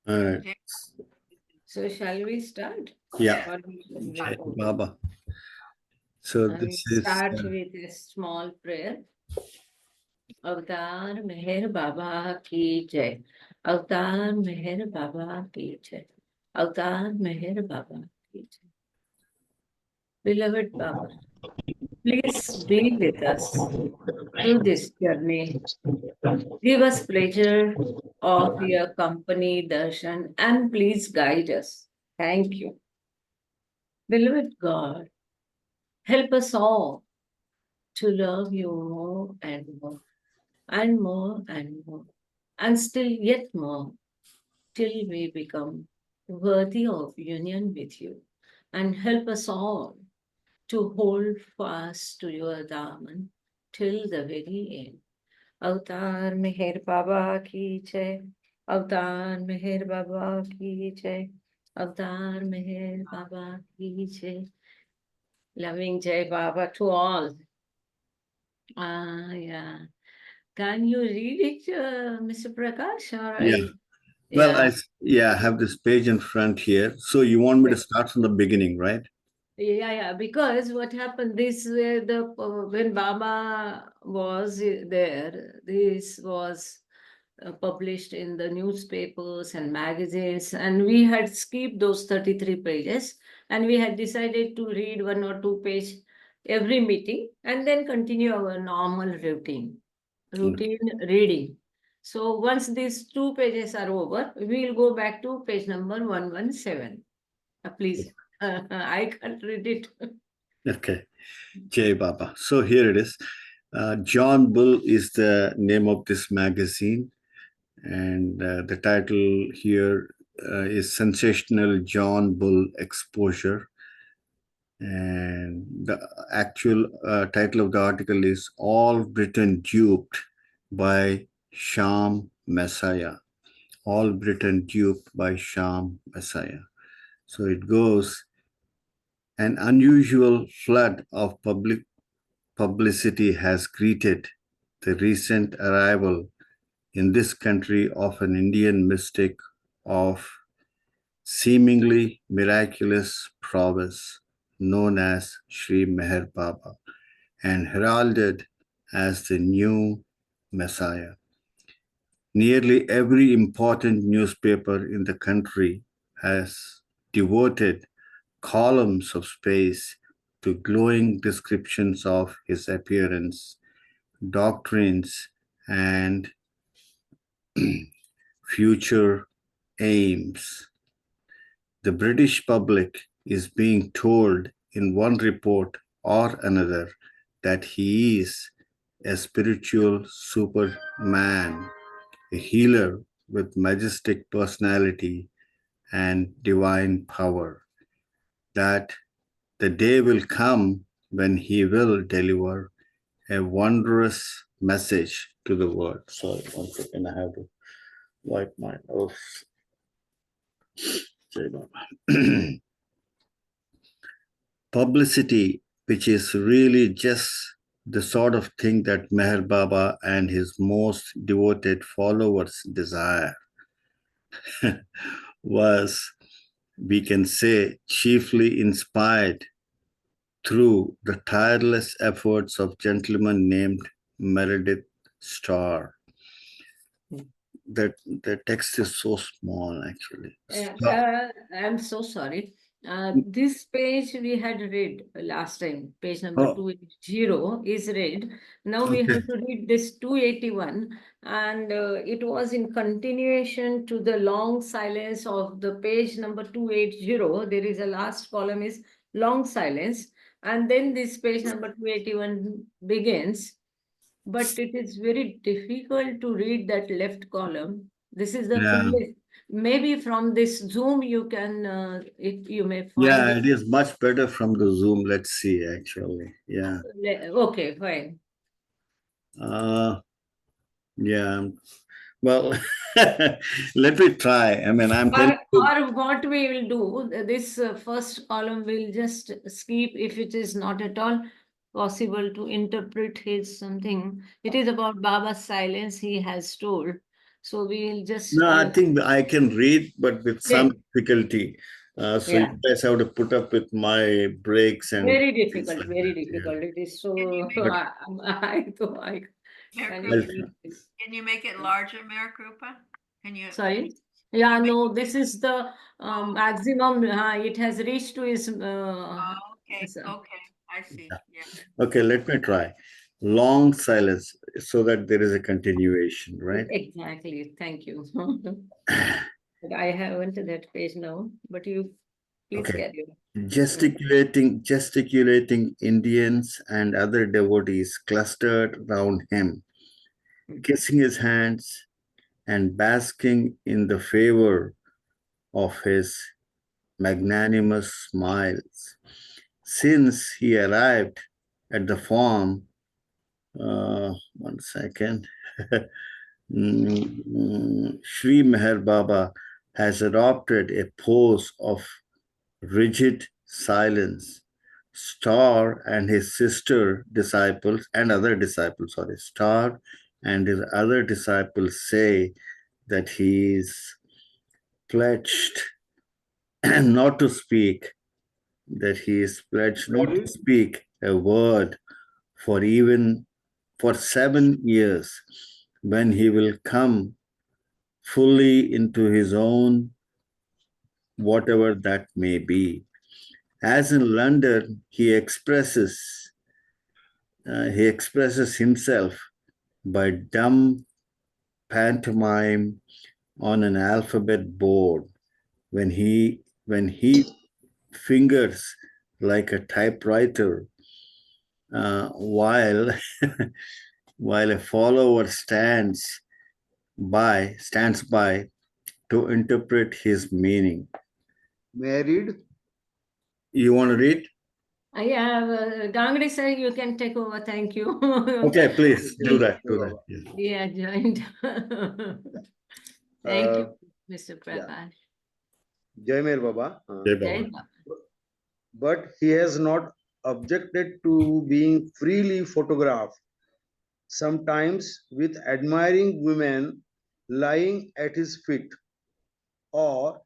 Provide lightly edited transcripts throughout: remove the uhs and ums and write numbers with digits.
All right. Okay. So shall we start? Yeah. Or we should Jai wait? Baba. So I will this is start with a small prayer. अवतार मेहर बाबा की जय. अवतार मेहर बाबा की जय. अवतार मेहर बाबा की जय. Beloved Baba, please be with us through this journey. Give us pleasure of your company, darshan, and please guide us. Thank you. Beloved God, help us all to love you more and more, and more and more, and still yet more, till we become worthy of union with you. And help us all to hold fast to your Daman till the very end. Avatar Meher Baba ki jai. Avatar Meher Baba ki jai. Avatar Meher Baba ki jai. Loving Jai Baba to all. Yeah. Can you read it, Mr. Prakash? Or yeah. I, Well, yeah. I have this page in front here. So you want me to Right. start from the beginning, right? Yeah. Because what happened, this were the when Baba was there, this was published in the newspapers and magazines, and we had skipped those 33 pages, and we had decided to read 1 or 2 page every meeting and then continue our normal routine reading. So once these 2 pages are over, we'll go back to page number 117. Please, I can't read it. Okay. Jai Baba. So here it is. John Bull is the name of this magazine, and the title here is Sensational John Bull Exposure. And the actual title of the article is All Britain Duped by Sham Messiah. All Britain Duped by Sham Messiah. So it goes, an unusual flood of publicity has greeted the recent arrival in this country of an Indian mystic of seemingly miraculous prowess known as Sri Meher Baba and heralded as the new Messiah. Nearly every important newspaper in the country has devoted columns of space to glowing descriptions of his appearance, doctrines, and future aims. The British public is being told in one report or another that he is a spiritual superman, a healer with majestic personality and divine power, that the day will come when he will deliver a wondrous message to the world. Sorry, 1 second, I have to wipe my nose. Jai Baba. Publicity, which is really just the sort of thing that Meher Baba and his most devoted followers desire, was, we can say, chiefly inspired through the tireless efforts of gentleman named Meredith Starr. The text is so small, actually. I'm so sorry. This page we had read last time, page number Oh, 280 is read. Now we okay. have to read this 281, and it was in continuation to the long silence of the page number 280. There is a last column is long silence, and then this page number 281 begins, but it is very difficult to read that left column. This is the Yeah. fullest. Maybe from this Zoom you can, if you may find Yeah, it. it is much better from the Zoom. Let's see, actually. Yeah. Okay, fine. Uh, yeah. Well, let me try. I mean, I'm telling you. Or what we will do, this first column will just skip if it is not at all possible to interpret his something. It is about Baba's silence he has told. So we'll just No, I think I can read, but with some difficulty. So Yeah. you guys have to put up with my breaks and Very things difficult, like very that. Yeah. difficult. It is so But I thought I can you Meherkrupa, read this? can you make it larger, Meherkrupa? Can you? Sorry. Yeah, make no, this is the Oh, maximum. It has reached to its okay, so- okay, I see, yeah. okay, let me try. Long silence so that there is a continuation, right? exactly. Thank you. But I haven't that page now, but you please Okay. carry on. Gesticulating Indians and other devotees clustered round him, kissing his hands and basking in the favor of his magnanimous smiles. Since he arrived at the farm, 1 second, Sri Meher Baba has adopted a pose of rigid silence. Star and his sister disciples and other disciples, sorry, Star and his other disciples say that he is pledged not to speak, that he is pledged not to speak a word for even for 7 years, when he will come fully into his own, whatever that may be. As in London, he expresses himself by dumb pantomime on an alphabet board when he fingers like a typewriter, while while a follower stands by to interpret his meaning. Married. You want to read? Yeah, Gangadi sir, you can take over. Thank you. Okay, please do He, that. Do that. Yeah. yeah, joined. Thank you, Mr. Yeah. Prakash. Jai Mer Baba. Jai Jai Baba. Baba. But he has not objected to being freely photographed, sometimes with admiring women lying at his feet, or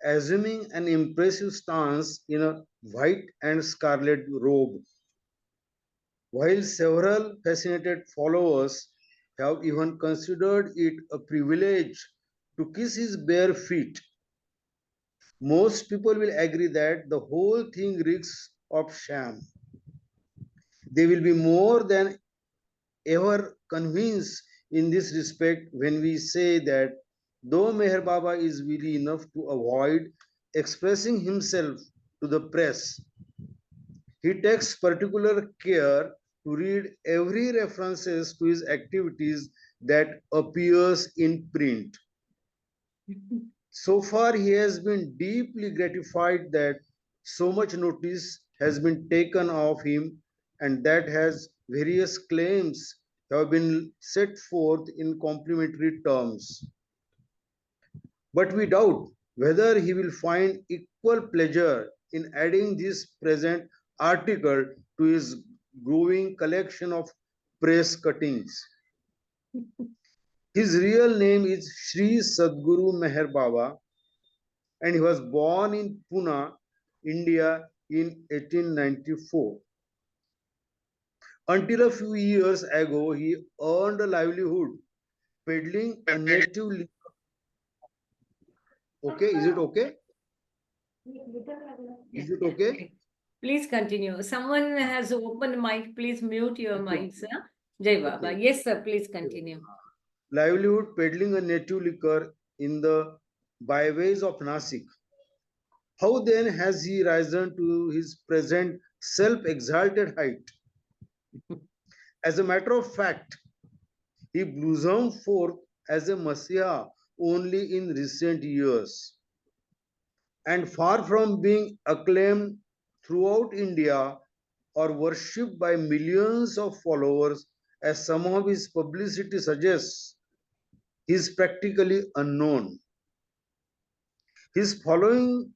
assuming an impressive stance in a white and scarlet robe, while several fascinated followers have even considered it a privilege to kiss his bare feet. Most people will agree that the whole thing reeks of sham. They will be more than ever convinced in this respect when we say that though Meher Baba is wily enough to avoid expressing himself to the press, he takes particular care to read every references to his activities that appears in print. So far, he has been deeply gratified that so much notice has been taken of him and that has various claims have been set forth in complimentary terms. But we doubt whether he will find equal pleasure in adding this present article to his growing collection of press cuttings. His real name is Sri Sadguru Meher Baba, and he was born in Pune, India in 1894. Until a few years ago, he earned a livelihood peddling a native liquor. Okay, is it okay? Is it okay? Please continue. Someone has open mic. Please mute your Okay, mic, sir. Jai Baba. okay. Yes, sir. Please continue. Livelihood peddling a native liquor in the byways of Nasik. How then has he risen to his present self exalted height? As a matter of fact, he blossomed forth as a Messiah only in recent years. And far from being acclaimed throughout India or worshipped by millions of followers, as some of his publicity suggests, he is practically unknown. His following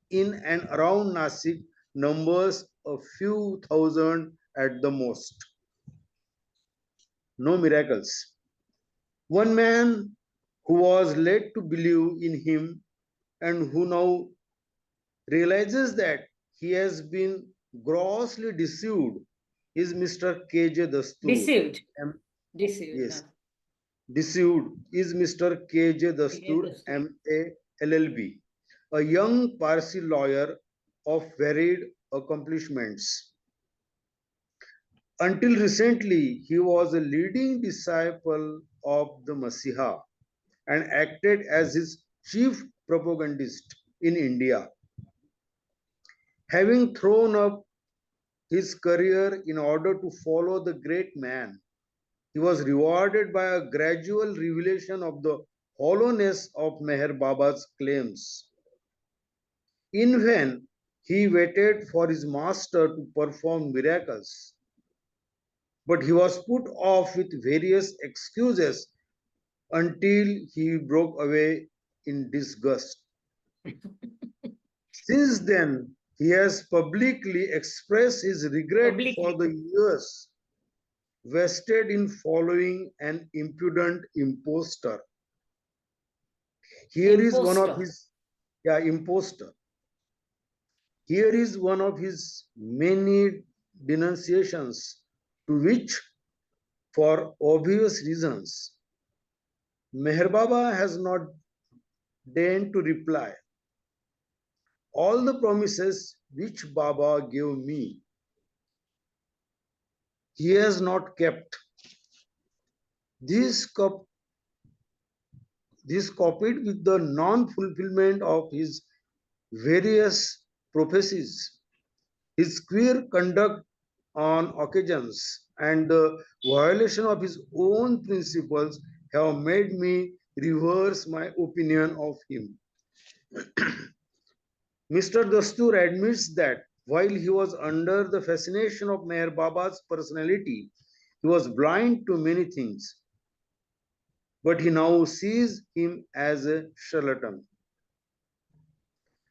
in and around Nasik numbers a few thousand at the most. No miracles. One man who was led to believe in him and who now realizes that he has been grossly deceived is Mr. KJ Dastur. Deceived. M- Deceived. yes, deceived is Mr. KJ Dastur, Dastur. MA LLB, a young Parsi lawyer of varied accomplishments. Until recently, he was a leading disciple of the Masiha and acted as his chief propagandist in India. Having thrown up his career in order to follow the great man, he was rewarded by a gradual revelation of the hollowness of Meher Baba's claims. In vain, he waited for his master to perform miracles, but he was put off with various excuses until he broke away in disgust. Since then, he has publicly expressed his regret for the Publicly. years wasted in following an impudent impostor. Here is one of Impostor. his, yeah, impostor. Here is one of his many denunciations to which, for obvious reasons, Meher Baba has not deigned to reply. All the promises which Baba gave me, he has not kept. This, this copied with the non-fulfillment of his various prophecies, his queer conduct on occasions, and the violation of his own principles have made me reverse my opinion of him. Mr. Dastur admits that while he was under the fascination of Meher Baba's personality, he was blind to many things, but he now sees him as a charlatan.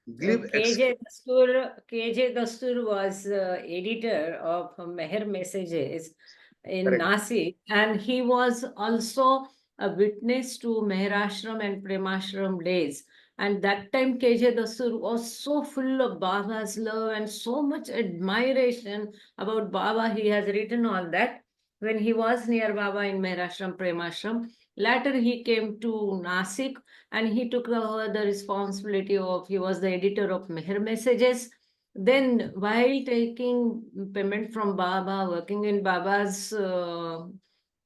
So Glib KJ Dastur was editor of Meher Messages in correct. Nasik, and he was also a witness to Meherashram and Premashram days. And that time KJ Dastur was so full of Baba's love and so much admiration about Baba. He has written all that when he was near Baba in Meherashram, Premashram. Later he came to Nasik and he took the responsibility of, he was the editor of Meher Messages. Then while taking payment from Baba, working in Baba's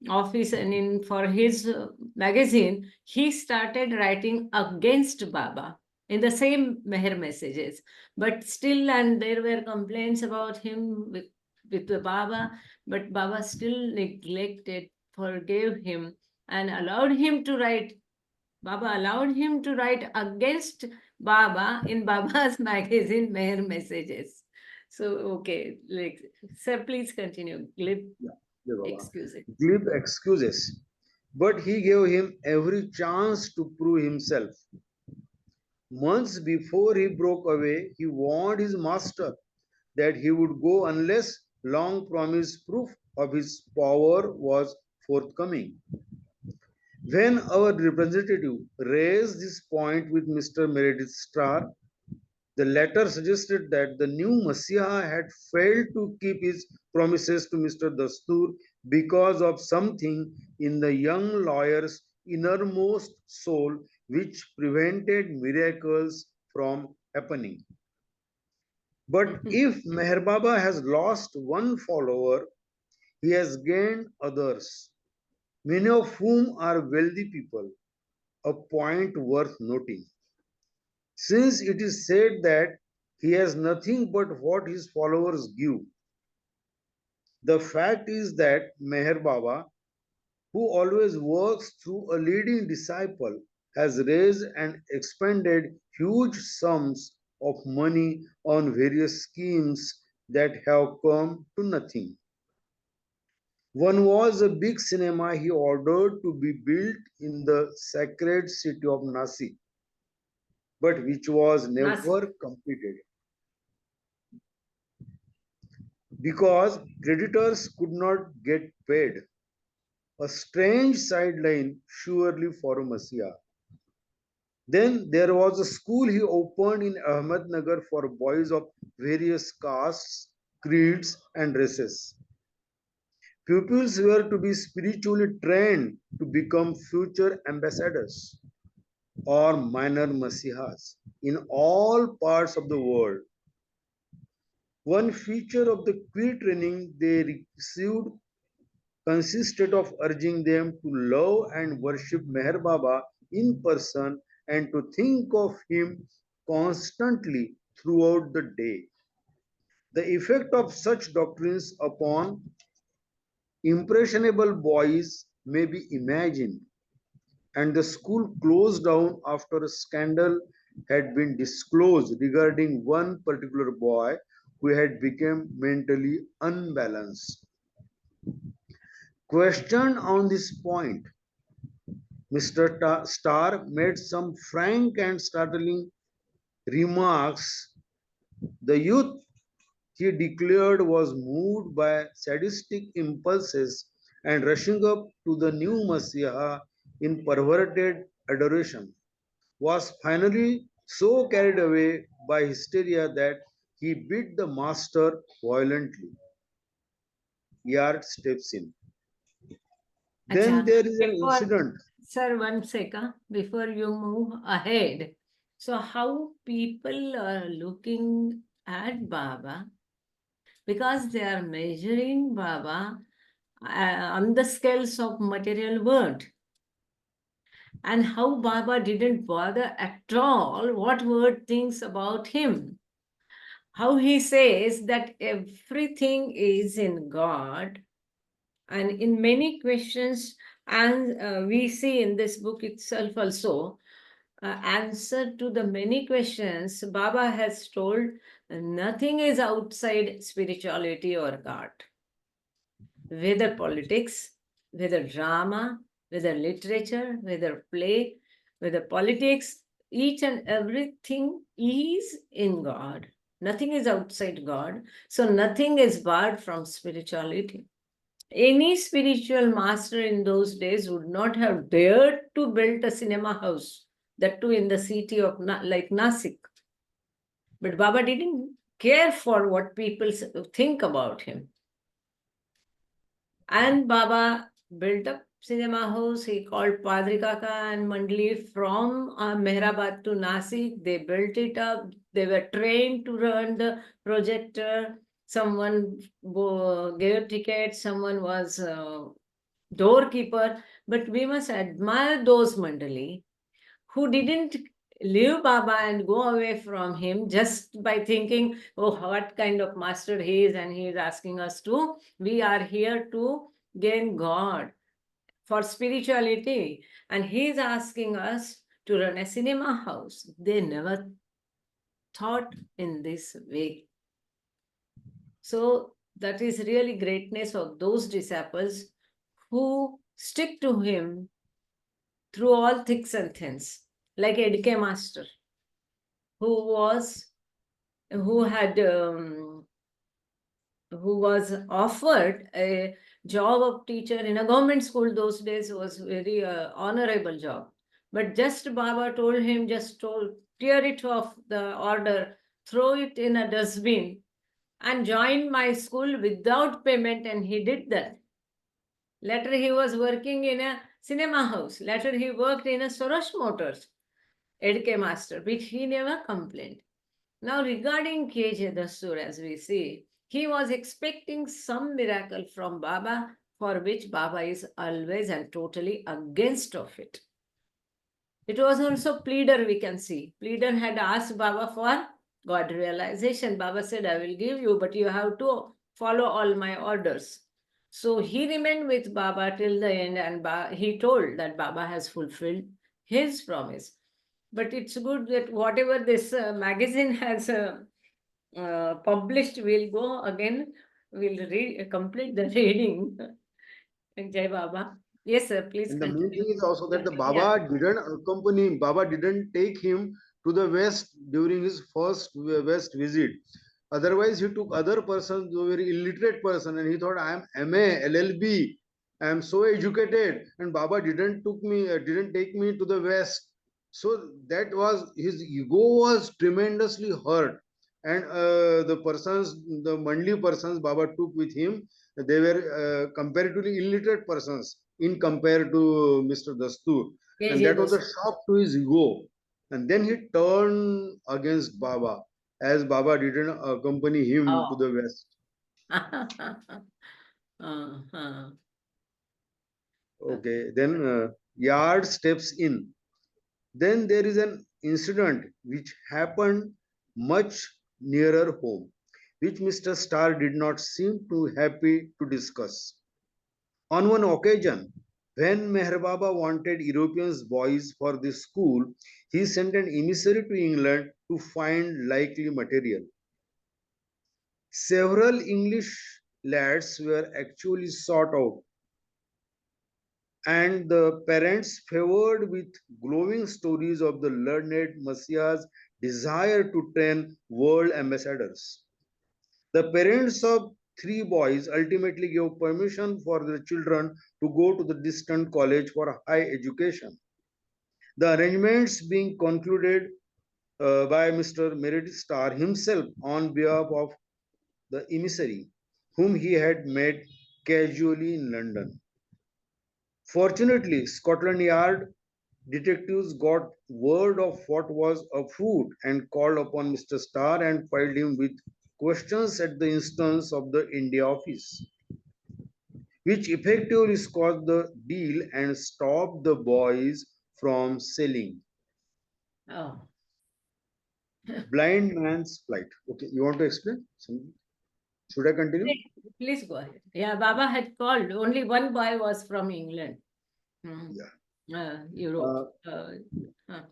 office and in for his magazine, he started writing against Baba in the same Meher Messages. But still, and there were complaints about him with the Baba, but Baba still neglected, forgave him, and allowed him to write. Baba allowed him to write against Baba in Baba's magazine, Meher Messages. So, okay, like, sir, please continue. Glib Yeah, Baba. excuses. Glib excuses. But he gave him every chance to prove himself. Months before he broke away, he warned his master that he would go unless long promised proof of his power was forthcoming. When our representative raised this point with Mr. Meredith Starr, the latter suggested that the new Messiah had failed to keep his promises to Mr. Dastur because of something in the young lawyer's innermost soul which prevented miracles from happening. But if Meher Baba has lost one follower, he has gained others, many of whom are wealthy people, a point worth noting. Since it is said that he has nothing but what his followers give, the fact is that Meher Baba, who always works through a leading disciple, has raised and expended huge sums of money on various schemes that have come to nothing. One was a big cinema he ordered to be built in the sacred city of Nasik, but which was Nasik. never completed because creditors could not get paid. a strange sideline surely for a Messiah. Then there was a school he opened in Ahmednagar for boys of various castes, creeds, and races. Pupils were to be spiritually trained to become future ambassadors or minor Messiahs in all parts of the world. One feature of the queer training they received consisted of urging them to love and worship Meher Baba in person and to think of him constantly throughout the day. The effect of such doctrines upon impressionable boys may be imagined, and the school closed down after a scandal had been disclosed regarding one particular boy who had become mentally unbalanced. Questioned on this point, Mr. Starr made some frank and startling remarks. The youth, he declared, was moved by sadistic impulses and rushing up to the new Messiah in perverted adoration, was finally so carried away by hysteria that he beat the master violently. Yard steps in. Then Acha, there is an before, incident. sir, one second, before you move ahead. So how people are looking at Baba, because they are measuring Baba on the scales of material world. And how Baba didn't bother at all what word thinks about him. How he says that everything is in God. And in many questions, and we see in this book itself also, answer to the many questions, Baba has told nothing is outside spirituality or God. Whether politics, whether drama, whether literature, whether play, whether politics, each and everything is in God. Nothing is outside God. So nothing is barred from spirituality. Any spiritual master in those days would not have dared to build a cinema house, that too in the city of like Nasik. But Baba didn't care for what people think about him. And Baba built a cinema house. He called Padri Kaka and Mandli from Mehrabad to Nasik. They built it up. They were trained to run the projector. Someone gave tickets. Someone was doorkeeper. But we must admire those Mandali who didn't leave Baba and go away from him just by thinking, oh, what kind of master he is, and he is asking us to. We are here to gain God for spirituality, and he is asking us to run a cinema house. They never thought in this way. So that is really greatness of those disciples who stick to him through all thicks and thins, like Edke Master, who had who was offered a job of teacher in a government school. Those days was very honorable job, but just Baba told him, just told, tear it off the order, throw it in a dustbin and join my school without payment, and he did that. Later he was working in a cinema house. Later he worked in a Soros Motors, Edke Master, which he never complained. Now, regarding KJ Dastur, as we see, he was expecting some miracle from Baba, for which Baba is always and totally against of it. It was also pleader, we can see. Pleader had asked Baba for God realization. Baba said, I will give you, but you have to follow all my orders. So he remained with Baba till the end, and he told that Baba has fulfilled his promise. But it's good that whatever this magazine has published, we'll go again, we'll complete the reading. Jai Baba. Yes, sir, please And the main continue. thing is also that the Yeah. Baba didn't accompany him, Baba didn't take him to the West during his first West visit. Otherwise, he took other persons, who were illiterate person, and he thought, I am MA, LLB. I am so educated, and Baba didn't take me to the West. So that was his ego was tremendously hurt, and the Mandli persons Baba took with him, they were comparatively illiterate persons in compared to Mr. Dastur, Yes, and yes, that was a that's- shock to his ego. And then he turned against Baba, as Baba didn't accompany him to Oh. the West. Uh-huh. Okay, then Yard steps in. Then there is an incident which happened much nearer home, which Mr. Starr did not seem too happy to discuss. On one occasion, when Meher Baba wanted European boys for this school, he sent an emissary to England to find likely material. Several English lads were actually sought out, and the parents favored with glowing stories of the learned Messiah's desire to train world ambassadors. The parents of three boys ultimately gave permission for their children to go to the distant college for high education. The arrangements being concluded by Mr. Meredith Starr himself on behalf of the emissary, whom he had met casually in London. Fortunately, Scotland Yard detectives got word of what was afoot and called upon Mr. Starr and filed him with questions at the instance of the India office, which effectively squashed the deal and stopped the boys from selling. Oh. Blind man's plight. Okay, you want to explain? Should I continue? Please go ahead. Yeah, Baba had called. Only one boy was from England. Hmm. Europe. Uh, Huh.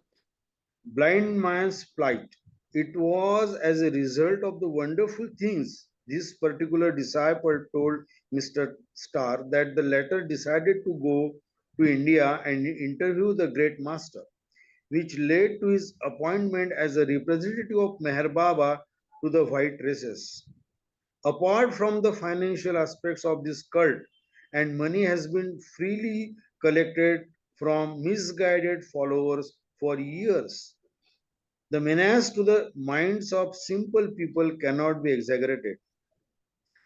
Blind man's plight. It was as a result of the wonderful things this particular disciple told Mr. Starr that the latter decided to go to India and interview the great master, which led to his appointment as a representative of Meher Baba to the white races. Apart from the financial aspects of this cult, and money has been freely collected from misguided followers for years. The menace to the minds of simple people cannot be exaggerated.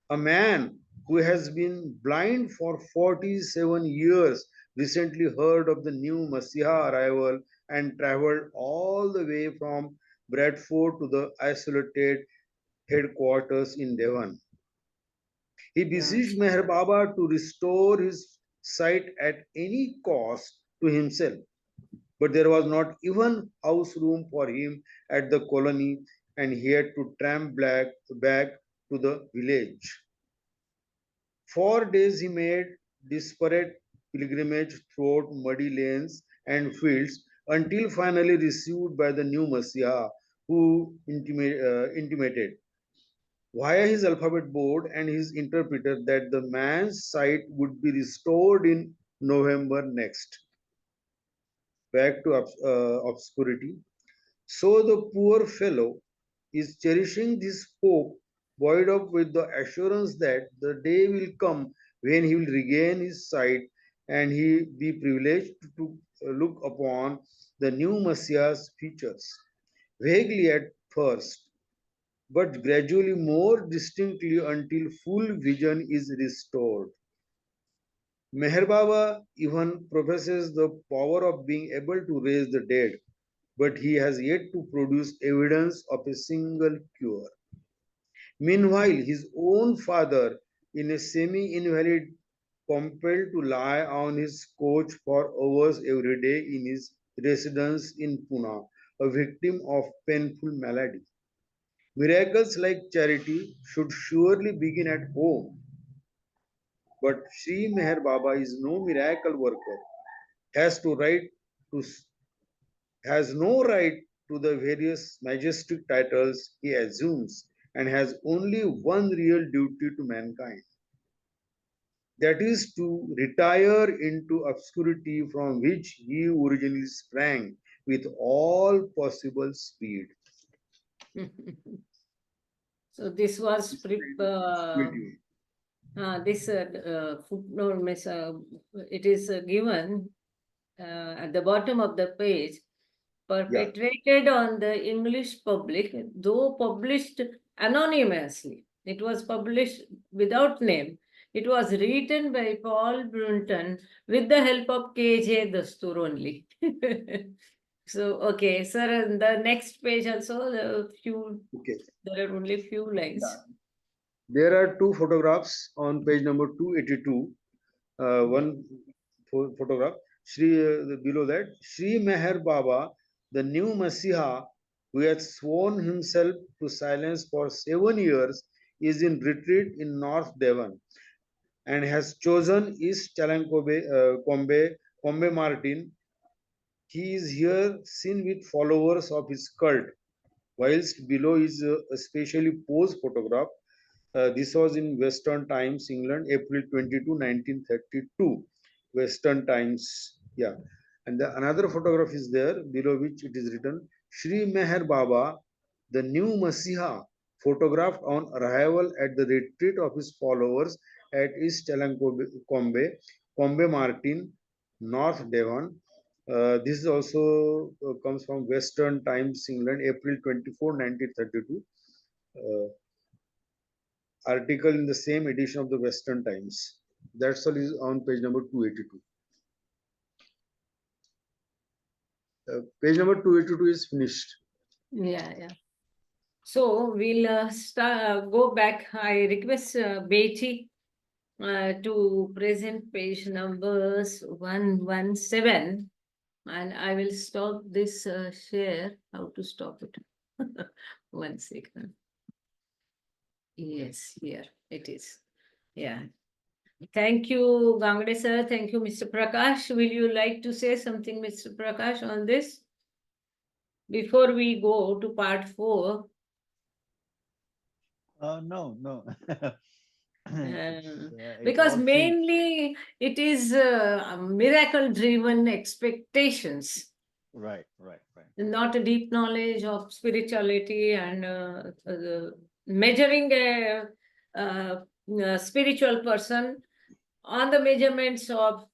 A man who has been blind for 47 years recently heard of the new Messiah arrival and traveled all the way from Bradford to the isolated headquarters in Devon. He Yeah. beseeched Meher Baba to restore his sight at any cost to himself, but there was not even house room for him at the colony, and he had to back to the village. 4 days he made desperate pilgrimage throughout muddy lanes and fields until finally received by the new Messiah, who intimated via his alphabet board and his interpreter that the man's sight would be restored in November next. Back to obscurity. So the poor fellow is cherishing this hope, buoyed up with the assurance that the day will come when he will regain his sight and he be privileged to look upon the new Messiah's features, vaguely at first, but gradually more distinctly until full vision is restored. Meher Baba even professes the power of being able to raise the dead, but he has yet to produce evidence of a single cure. Meanwhile, his own father, in a semi invalid, compelled to lie on his couch for hours every day in his residence in Pune, a victim of painful malady. Miracles like charity should surely begin at home, but Sri Meher Baba is no miracle worker, has to right to has no right to the various majestic titles he assumes, and has only one real duty to mankind, that is to retire into obscurity from which he originally sprang with all possible speed. So this was Speed. This footnote, it is given at the bottom of the page, perpetrated on the English public, though published anonymously. It was published without name. It was written by Paul Brunton with the help of K.J. Dastur only. So, okay, sir, on the next page also, Okay. there are only few lines. There are two photographs on page number 282. One photograph, below that, Sri Meher Baba, the new Masiha, who had sworn himself to silence for 7 years, is in retreat in North Devon and has chosen East Combe Martin. He is here seen with followers of his cult, whilst below is a specially posed photograph. This was in Western Times, England, April 22, 1932. Western Times, yeah. And another photograph is there, below which it is written, Sri Meher Baba, the new Masiha, photographed on arrival at the retreat of his followers at East Combe Martin, North Devon. This is also comes from Western Times, England, April 24, 1932. Article in the same edition of the Western Times. That's all is on page number 282. Page number 282 is finished. Yeah. So we'll go back. I request Betty to present page numbers 117, and I will stop this share. How to stop it? 1 second. Yes, here it is. Yeah. Thank you, Gangade sir. Thank you, Mr. Prakash. Will you like to say something, Mr. Prakash, on this? Before we go to part 4. No. It Because all seems mainly it is miracle driven expectations, right. not a deep knowledge of spirituality and measuring a spiritual person on the measurements of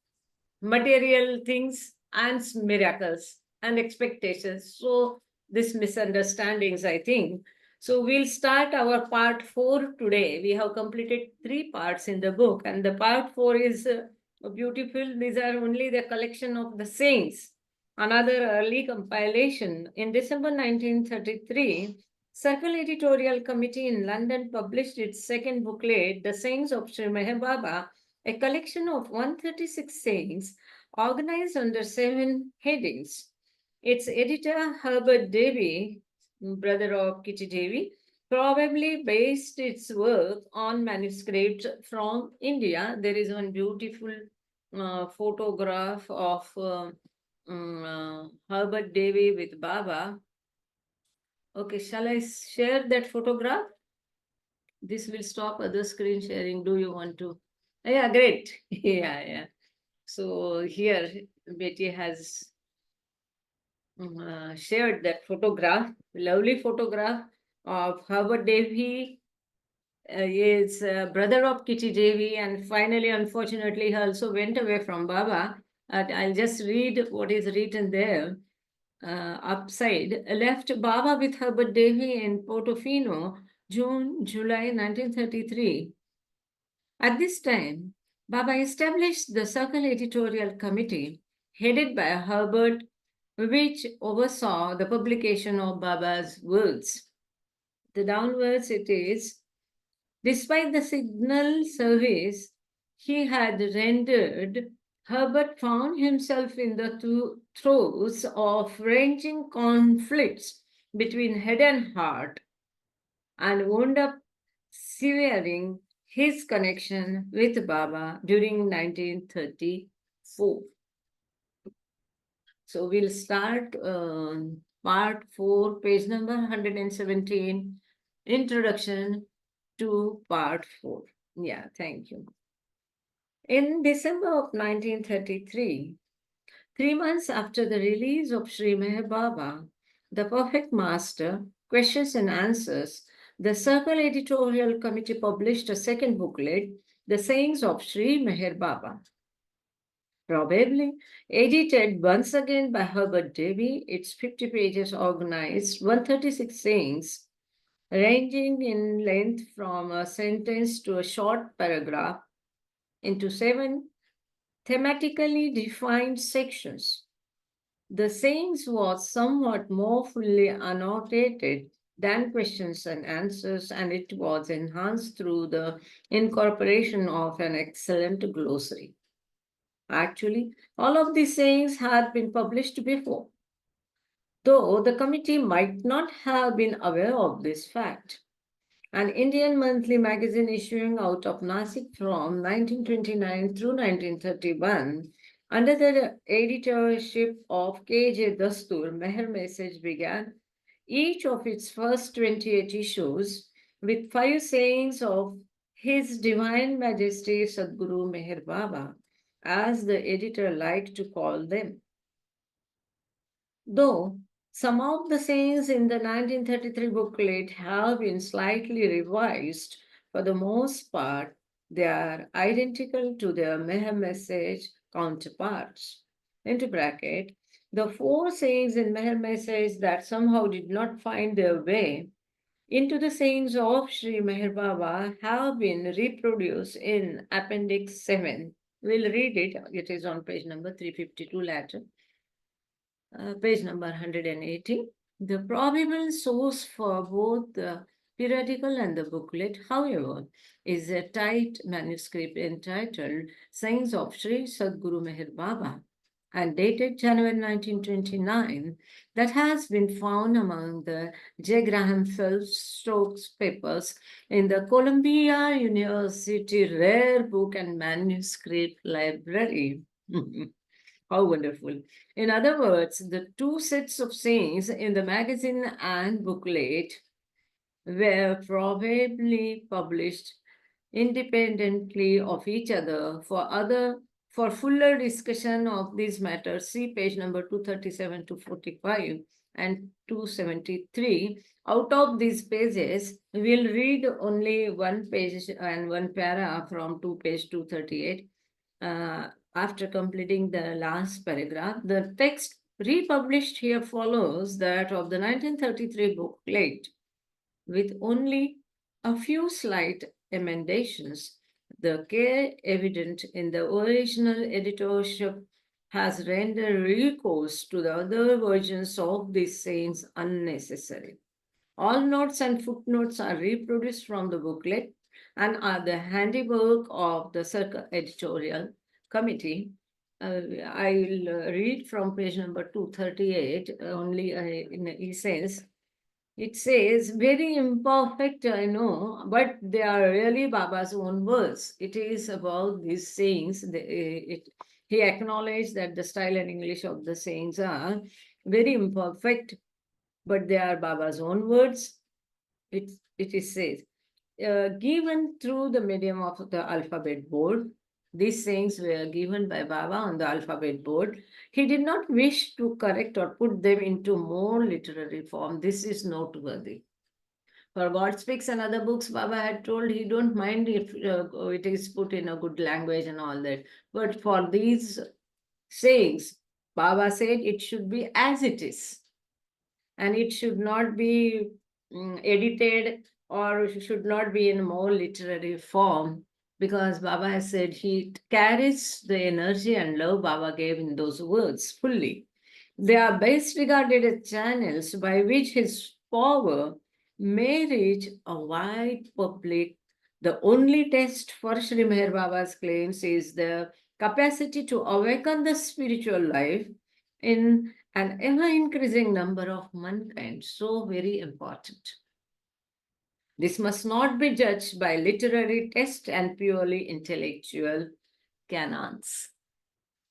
material things and miracles and expectations. So this misunderstandings, I think. So we'll start our part 4 today. We have completed 3 parts in the book, and the part 4 is beautiful. These are only the collection of the saints. Another early compilation. In December 1933, Circle Editorial Committee in London published its second booklet, The Saints of Sri Meher Baba, a collection of 136 sayings organized under 7 headings. Its editor, Herbert Davy, brother of Kitty Davy, probably based its work on manuscripts from India. There is one beautiful photograph of Herbert Davy with Baba. Okay, shall I share that photograph? This will stop other screen sharing. Do you want to? Yeah, great. Yeah. So here Betty has shared that photograph, lovely photograph of Herbert Davy. Is brother of Kitty Davy, and finally, unfortunately, he also went away from Baba. I'll just read what is written there. Upside left Baba with Herbert Davy in Portofino, July 1933. At this time, Baba established the Circle Editorial Committee, headed by Herbert, which oversaw the publication of Baba's words. The downwards it is, despite the signal service he had rendered, Herbert found himself in the throes of raging conflicts between head and heart and wound up severing his connection with Baba during 1934. So we'll start part 4, page number 117, introduction to part 4. Yeah, thank you. In December of 1933, 3 months after the release of Sri Meher Baba, The Perfect Master, Questions and Answers, the Circle Editorial Committee published a second booklet, The Sayings of Sri Meher Baba. Probably edited once again by Herbert Davy, it's 50 pages organized, 136 sayings, ranging in length from a sentence to a short paragraph into 7 thematically defined sections. The sayings was somewhat more fully annotated than questions and answers, and it was enhanced through the incorporation of an excellent glossary. Actually, all of these sayings had been published before, though the committee might not have been aware of this fact. An Indian monthly magazine issuing out of Nasik from 1929 through 1931, under the editorship of K.J. Dastur, Meher Message began each of its first 28 issues with 5 sayings of His Divine Majesty Sadguru Meher Baba, as the editor liked to call them. Though some of the sayings in the 1933 booklet have been slightly revised, for the most part, they are identical to their Meher Message counterparts. Into bracket, the 4 sayings in Meher Message that somehow did not find their way into the sayings of Sri Meher Baba have been reproduced in Appendix 7. We'll read it. It is on page number 352 later. Page number 180. The probable source for both the periodical and the booklet, however, is a tight manuscript entitled Sayings of Sri Sadguru Meher Baba and dated January 1929 that has been found among the J. Graham Phelps Stokes papers in the Columbia University Rare Book and Manuscript Library. How wonderful. In other words, the 2 sets of sayings in the magazine and booklet were probably published independently of each other. For fuller discussion of these matters, see page number 237 to 45 and 273. Out of these pages, we'll read only 1 page and 1 para from page 238. After completing the last paragraph, the text republished here follows that of the 1933 booklet, with only a few slight emendations. The care evident in the original editorship has rendered recourse to the other versions of these sayings unnecessary. All notes and footnotes are reproduced from the booklet and are the handiwork of the Circle Editorial Committee. I will read from page number 238, only in essence. It says, very imperfect, I know, but they are really Baba's own words. It is about these sayings. He acknowledged that the style and English of the sayings are very imperfect, but they are Baba's own words. It is says, given through the medium of the alphabet board. These sayings were given by Baba on the alphabet board. He did not wish to correct or put them into more literary form. This is noteworthy. For God Speaks and other books, Baba had told he don't mind if it is put in a good language and all that. But for these sayings, Baba said it should be as it is. And it should not be edited or should not be in more literary form, because Baba has said he carries the energy and love Baba gave in those words fully. They are best regarded as channels by which his power may reach a wide public. The only test for Sri Meher Baba's claims is the capacity to awaken the spiritual life in an ever-increasing number of mankind. So very important. This must not be judged by literary tests and purely intellectual canons.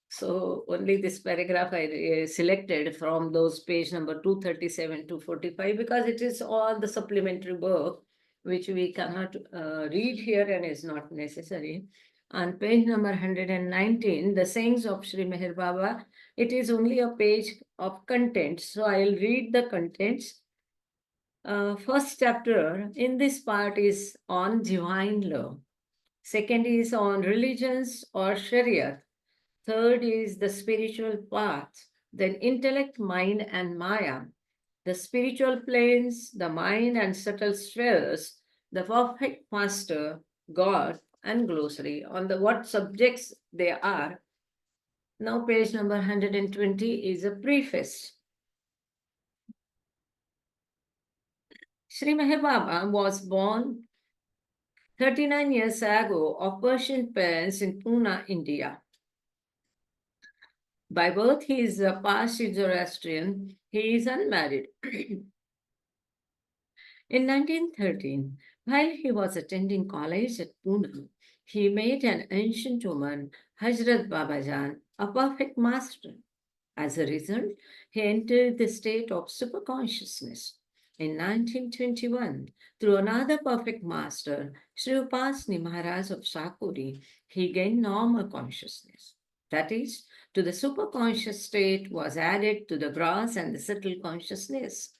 So only this paragraph I selected from those page number 237 to 45, because it is all the supplementary work which we cannot read here and is not necessary. On page number 119, the sayings of Sri Meher Baba, it is only a page of contents. So I'll read the contents. First chapter in this part is on divine love. Second is on religions or Sharia. Third is the spiritual path, then intellect, mind, and Maya. The spiritual planes, the mind and subtle spheres, the perfect master, God, and glossary on the what subjects they are. Now, page number 120 is a preface. Sri Meher Baba was born 39 years ago of Persian parents in Pune, India. By birth, he is a Parsi Zoroastrian. He is unmarried. In 1913, while he was attending college at Pune, he met an ancient woman, Hazrat Babajan, a perfect master. As a result, he entered the state of superconsciousness. In 1921, through another perfect master, Sri Upasni Maharaj of Sakuri, he gained normal consciousness. That is, to the superconscious state was added to the gross and the subtle consciousness.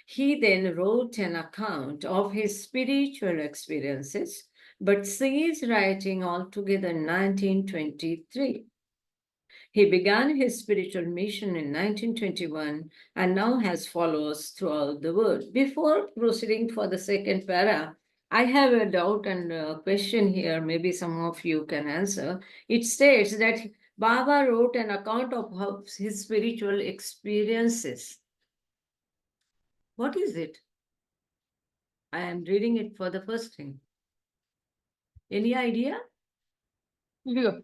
He then wrote an account of his spiritual experiences, but ceased writing altogether in 1923. He began his spiritual mission in 1921 and now has followers throughout the world. Before proceeding for the second para, I have a doubt and a question here, maybe some of you can answer. It states that Baba wrote an account of his spiritual experiences. What is it? I am reading it for the first time. Any idea? Yeah.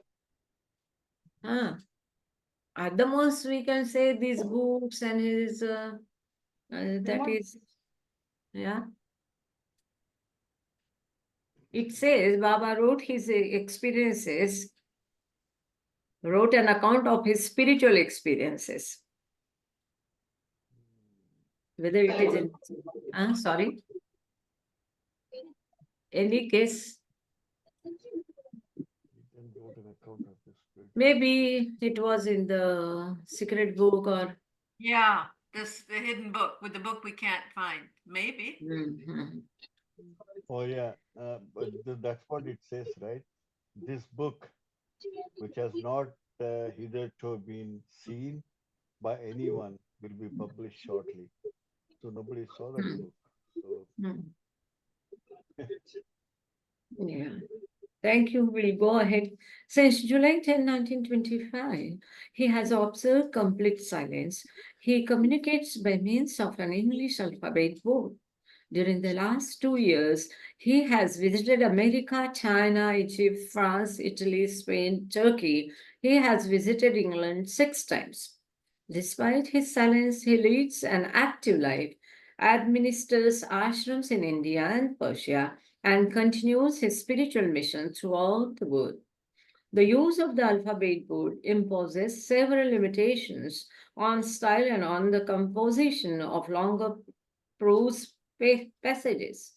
At the most, we can say these books and his, that is, yeah. It says Baba wrote his experiences, wrote an account of his spiritual experiences. Whether it is in, sorry. Any case? Maybe it was in the secret book or. Yeah, the hidden book with the book we can't find. Maybe. Mhm. Oh yeah, but that's what it says, right? This book, which has not hitherto been seen by anyone, will be published shortly. So nobody saw that Hmm. book. So Hmm. Yeah. Thank you. We'll go ahead. Since July 10, 1925, he has observed complete silence. He communicates by means of an English alphabet board. During the last 2 years, he has visited America, China, Egypt, France, Italy, Spain, Turkey. He has visited England 6 times. Despite his silence, he leads an active life, administers ashrams in India and Persia, and continues his spiritual mission throughout the world. The use of the alphabet board imposes several limitations on style and on the composition of longer prose passages.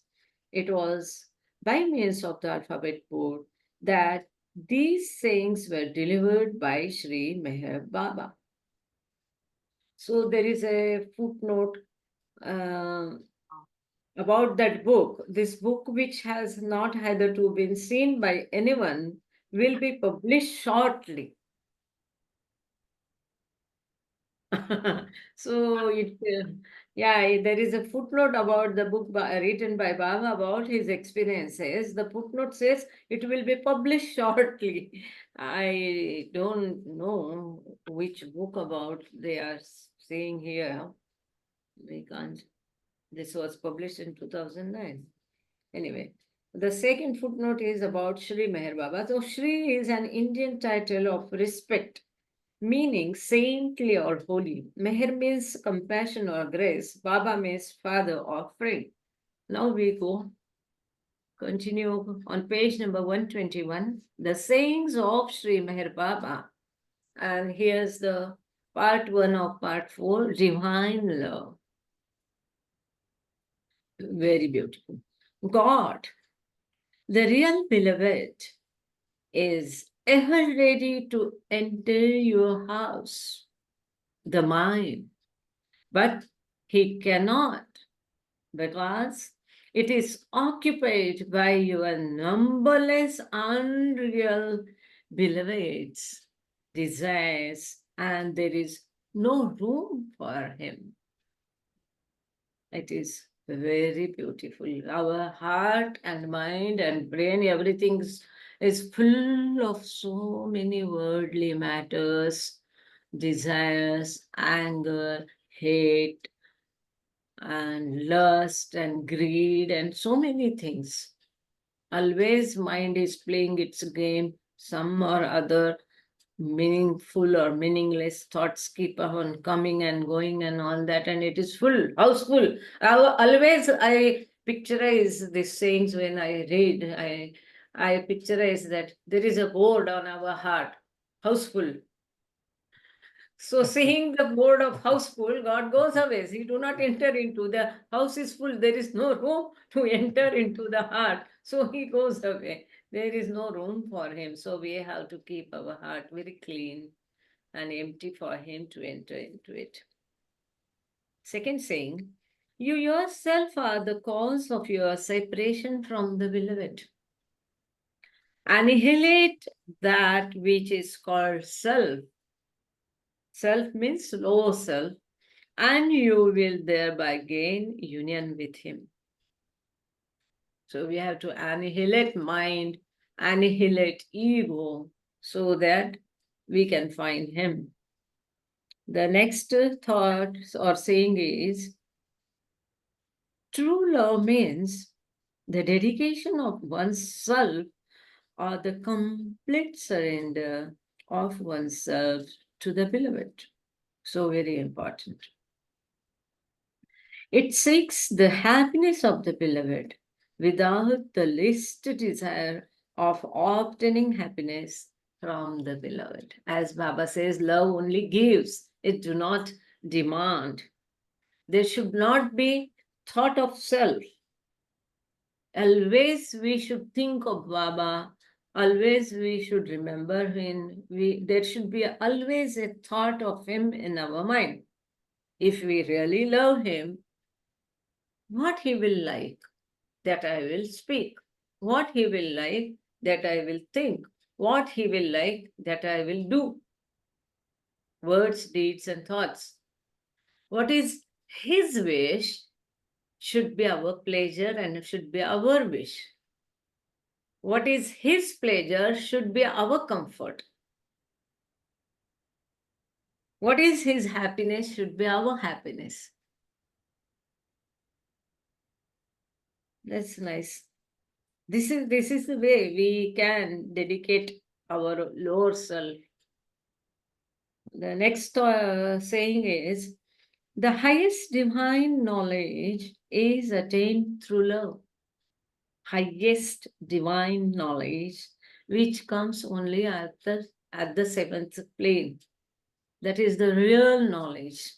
It was by means of the alphabet board that these sayings were delivered by Sri Meher Baba. So there is a footnote uh, about that book. This book, which has not hitherto been seen by anyone, will be published shortly. So there is a footnote about the book written by Baba about his experiences. The footnote says it will be published shortly. I don't know which book about they are saying here. We can't. This was published in 2009. Anyway, the second footnote is about Sri Meher Baba. So Sri is an Indian title of respect, meaning saintly or holy. Meher means compassion or grace. Baba means father or friend. Now we continue on page number 121. The sayings of Sri Meher Baba. And here's the part 1 of part 4, divine love. Very beautiful. God, the real beloved, is ever ready to enter your house, the mind, but he cannot because It is occupied by your numberless unreal beloveds, desires, and there is no room for him. It is very beautiful. Our heart and mind and brain, everything is full of so many worldly matters, desires, anger, hate, and lust and greed and so many things. Always mind is playing its game, some or other meaningful or meaningless thoughts keep on coming and going and all that, and it is full, house full. Always I picturize these sayings when I read. I picturize that there is a board on our heart, house full. So seeing the board of house full, God goes away. He do not enter into the house is full. There is no room to enter into the heart. So he goes away. There is no room for him. So we have to keep our heart very clean and empty for him to enter into it. Second saying, you yourself are the cause of your separation from the beloved. Annihilate that which is called self. Self means low self, and you will thereby gain union with him. So we have to annihilate mind, annihilate ego, so that we can find him. The next thought or saying is, true love means the dedication of oneself or the complete surrender of oneself to the beloved. So very important. It seeks the happiness of the beloved without the least desire of obtaining happiness from the beloved. As Baba says, love only gives, it do not demand. There should not be thought of self. Always we should think of Baba. Always we should remember him. There should be always a thought of him in our mind. If we really love him, what he will like, that I will speak. What he will like, that I will think. What he will like, that I will do. Words, deeds, and thoughts. What is his wish should be our pleasure and should be our wish. What is his pleasure should be our comfort. What is his happiness should be our happiness. That's nice. This is the way we can dedicate our lower self. The next saying is, the highest divine knowledge is attained through love. Highest divine knowledge, which comes only at the seventh plane. That is the real knowledge.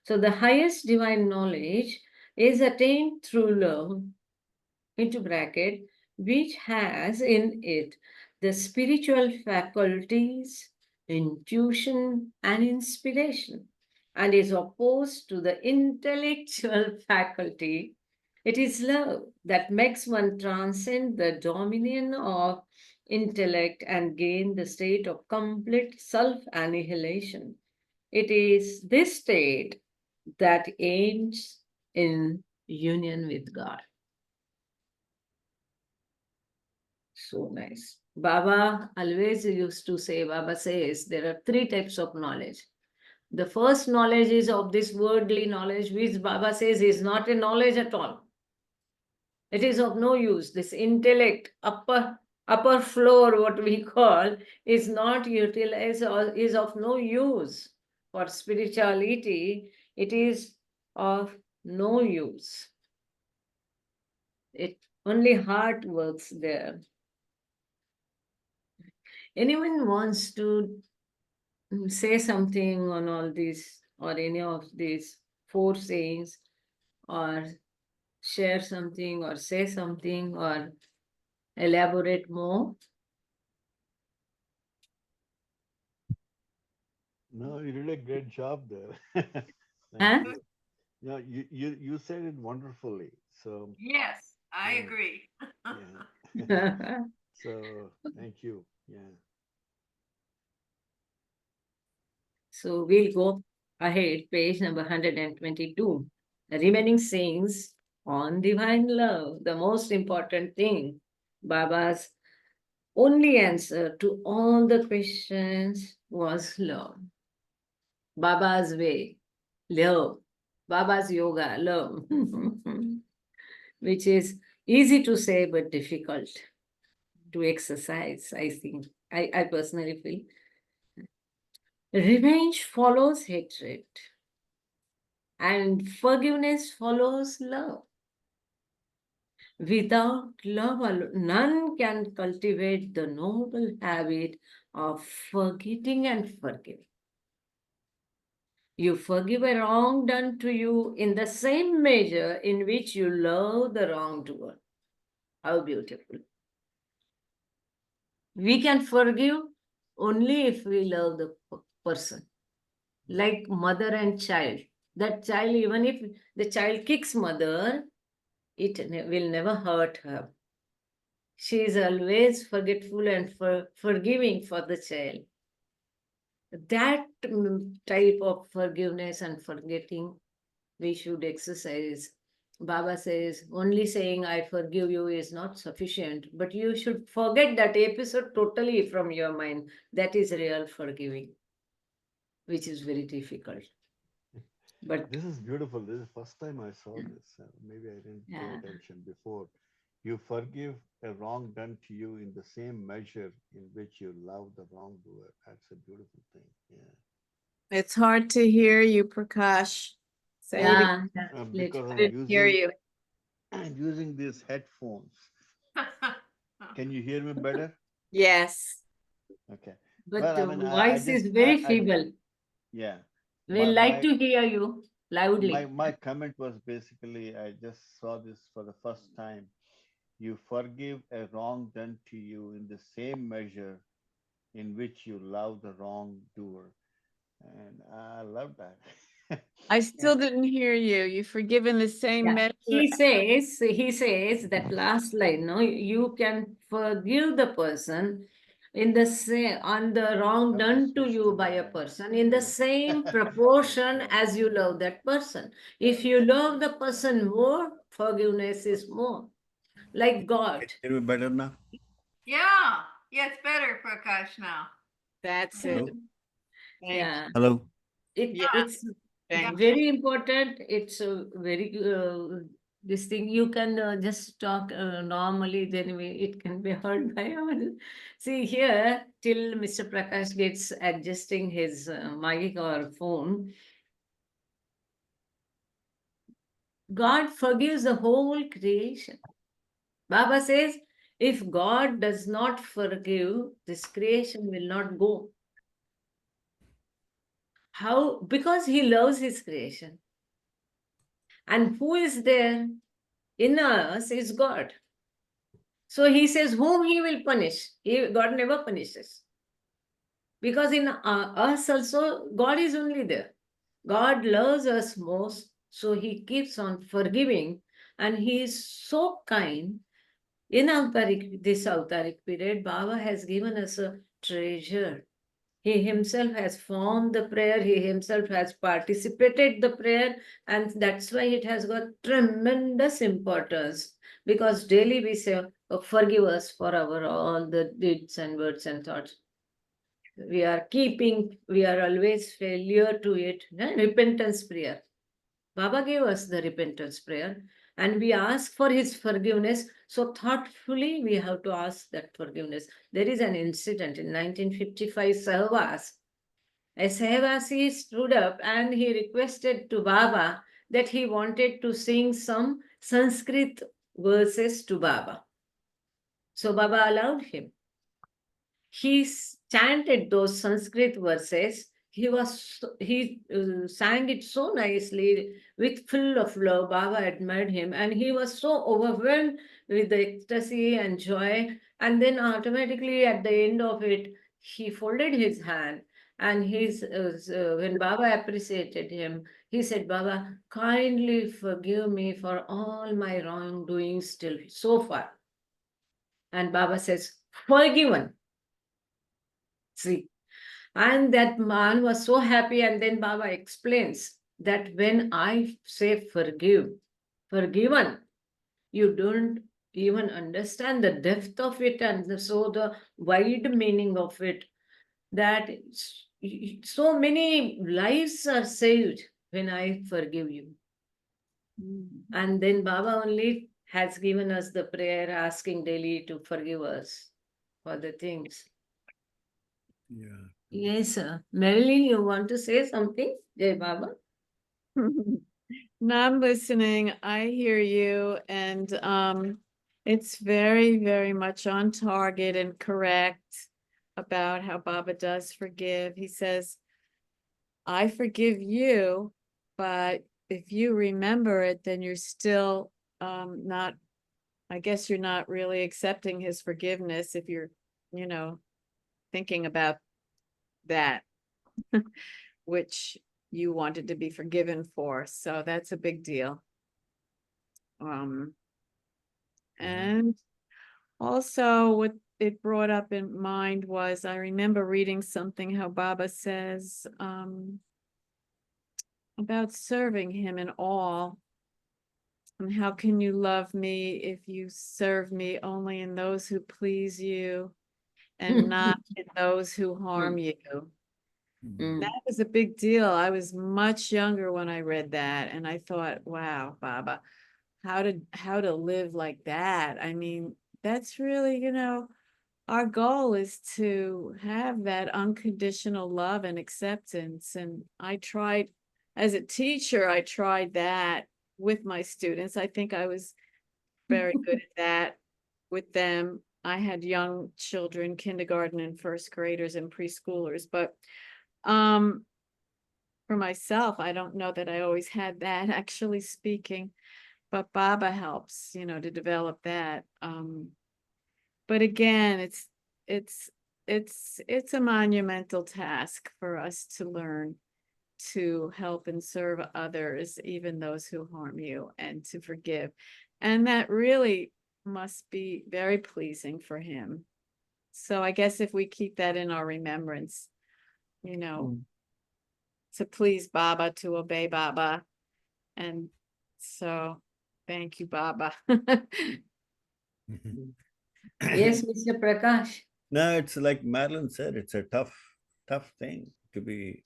So the highest divine knowledge is attained through love, into bracket, which has in it the spiritual faculties, intuition, and inspiration, and is opposed to the intellectual faculty. It is love that makes one transcend the dominion of intellect and gain the state of complete self-annihilation. It is this state that aims in union with God. So nice. Baba always used to say, Baba says, there are three types of knowledge. The first knowledge is of this worldly knowledge, which Baba says is not a knowledge at all. It is of no use. This intellect, upper floor, what we call, is not utilized or is of no use. For spirituality, it is of no use. It only heart works there. Anyone wants to say something on all these or any of these four sayings, or share something or say something or elaborate more? No, you did a great job there. Huh? Thank you. Yeah, you said it wonderfully. So Yes, I yeah, agree. yeah. So thank you. Yeah. So we'll go ahead, page number 122. The remaining sayings on divine love, the most important thing. Baba's only answer to all the questions was love. Baba's way, love. Baba's yoga, love. Which is easy to say but difficult to exercise, I think. I personally feel. Revenge follows hatred, and forgiveness follows love. Without love, none can cultivate the noble habit of forgetting and forgiving. You forgive a wrong done to you in the same measure in which you love the wrongdoer. How beautiful. We can forgive only if we love the person, like mother and child. That child, even if the child kicks mother, it will never hurt her. She is always forgetful and forgiving for the child. That type of forgiveness and forgetting we should exercise. Baba says, only saying I forgive you is not sufficient, but you should forget that episode totally from your mind. That is real forgiving, which is very difficult. But This is beautiful. This is the first time I saw this. Maybe I didn't pay yeah, attention before. You forgive a wrong done to you in the same measure in which you love the wrongdoer. That's a beautiful thing. Yeah. It's hard to hear you, Prakash. Say it again. yeah, Because I I'm didn't hear using you. I'm using these headphones. Can you hear me better? Yes. Okay. but Well, I the mean, I voice is just very I feeble. yeah. We My like my to hear you loudly. my comment was basically I just saw this for the first time. You forgive a wrong done to you in the same measure in which you love the wrongdoer. And I love that. I Yeah. still didn't hear you. You forgive in the same Yeah, measure. he says that last line, no, you can forgive the person in the same on the wrong Have to done to switch you to by a my person in the yeah. same Thank proportion you. as you love that person. If you love the person more, forgiveness is more. Like God. Can you hear me better now? Yeah, yeah, it's better, Prakash, now. That's it. Hello? Thank Yeah. Hello? It Yeah, it's yeah. Thank you. very important. It's a very this thing you can just talk normally. Then it can be heard by all. See here till Mr. Prakash gets adjusting his mic or phone. God forgives the whole creation. Baba says, if God does not forgive, this creation will not go. How? Because He loves His creation. And who is there in us is God. So he says, whom he will punish. God never punishes. Because in us also, God is only there. God loves us most, so he keeps on forgiving. And he is so kind. In this Avtarik period, Baba has given us a treasure. He himself has formed the prayer, he himself has participated the prayer, and that's why it has got tremendous importance. Because daily we say, oh, forgive us for our all the deeds and words and thoughts. We are always failure to it. Repentance prayer. Baba gave us the repentance prayer and we ask for his forgiveness. So thoughtfully, we have to ask that forgiveness. There is an incident in 1955 Sahwas. A Sahwasi stood up and he requested to Baba that he wanted to sing some Sanskrit verses to Baba. So Baba allowed him. He chanted those Sanskrit verses. He sang it so nicely with full of love. Baba admired him, and he was so overwhelmed with the ecstasy and joy. And then automatically at the end of it, he folded his hand, and when Baba appreciated him, He said, Baba, kindly forgive me for all my wrongdoings till so far. And Baba says, forgiven. See, and that man was so happy. And then Baba explains that when I say forgive, forgiven, you don't even understand the depth of it and so the wide meaning of it, that so many lives are saved when I forgive you. And then Baba only has given us the prayer asking daily to forgive us for the things. Yeah. Yes, sir. Marilyn, you want to say something? Jai Baba. No, I'm listening. I hear you. And it's very, very much on target and correct about how Baba does forgive. He says, I forgive you, but if you remember it, then you're still not, I guess you're not really accepting his forgiveness if you're, you know, thinking about that, which you wanted to be forgiven for. So that's a big deal. And also what it brought up in mind was, I remember reading something how Baba says about serving him in all. And how can you love me if you serve me only in those who please you and not in those who harm you? That was a big deal. I was much younger when I read that, and I thought, wow, Baba, how to live like that? I mean, that's really, you know, our goal is to have that unconditional love and acceptance. And I tried, as a teacher, I tried that with my students. I think I was very good at that with them. I had young children, kindergarten and first graders and preschoolers, but for myself, I don't know that I always had that, actually speaking, but Baba helps, you know, to develop that. But again, it's a monumental task for us to learn to help and serve others, even those who harm you, and to forgive. And that really must be very pleasing for him. So I guess if we keep that in our remembrance, you know, to please Baba, to obey Baba. And so thank you, Baba. Yes, Mr. Prakash. No, it's like Madeline said, it's a tough thing to be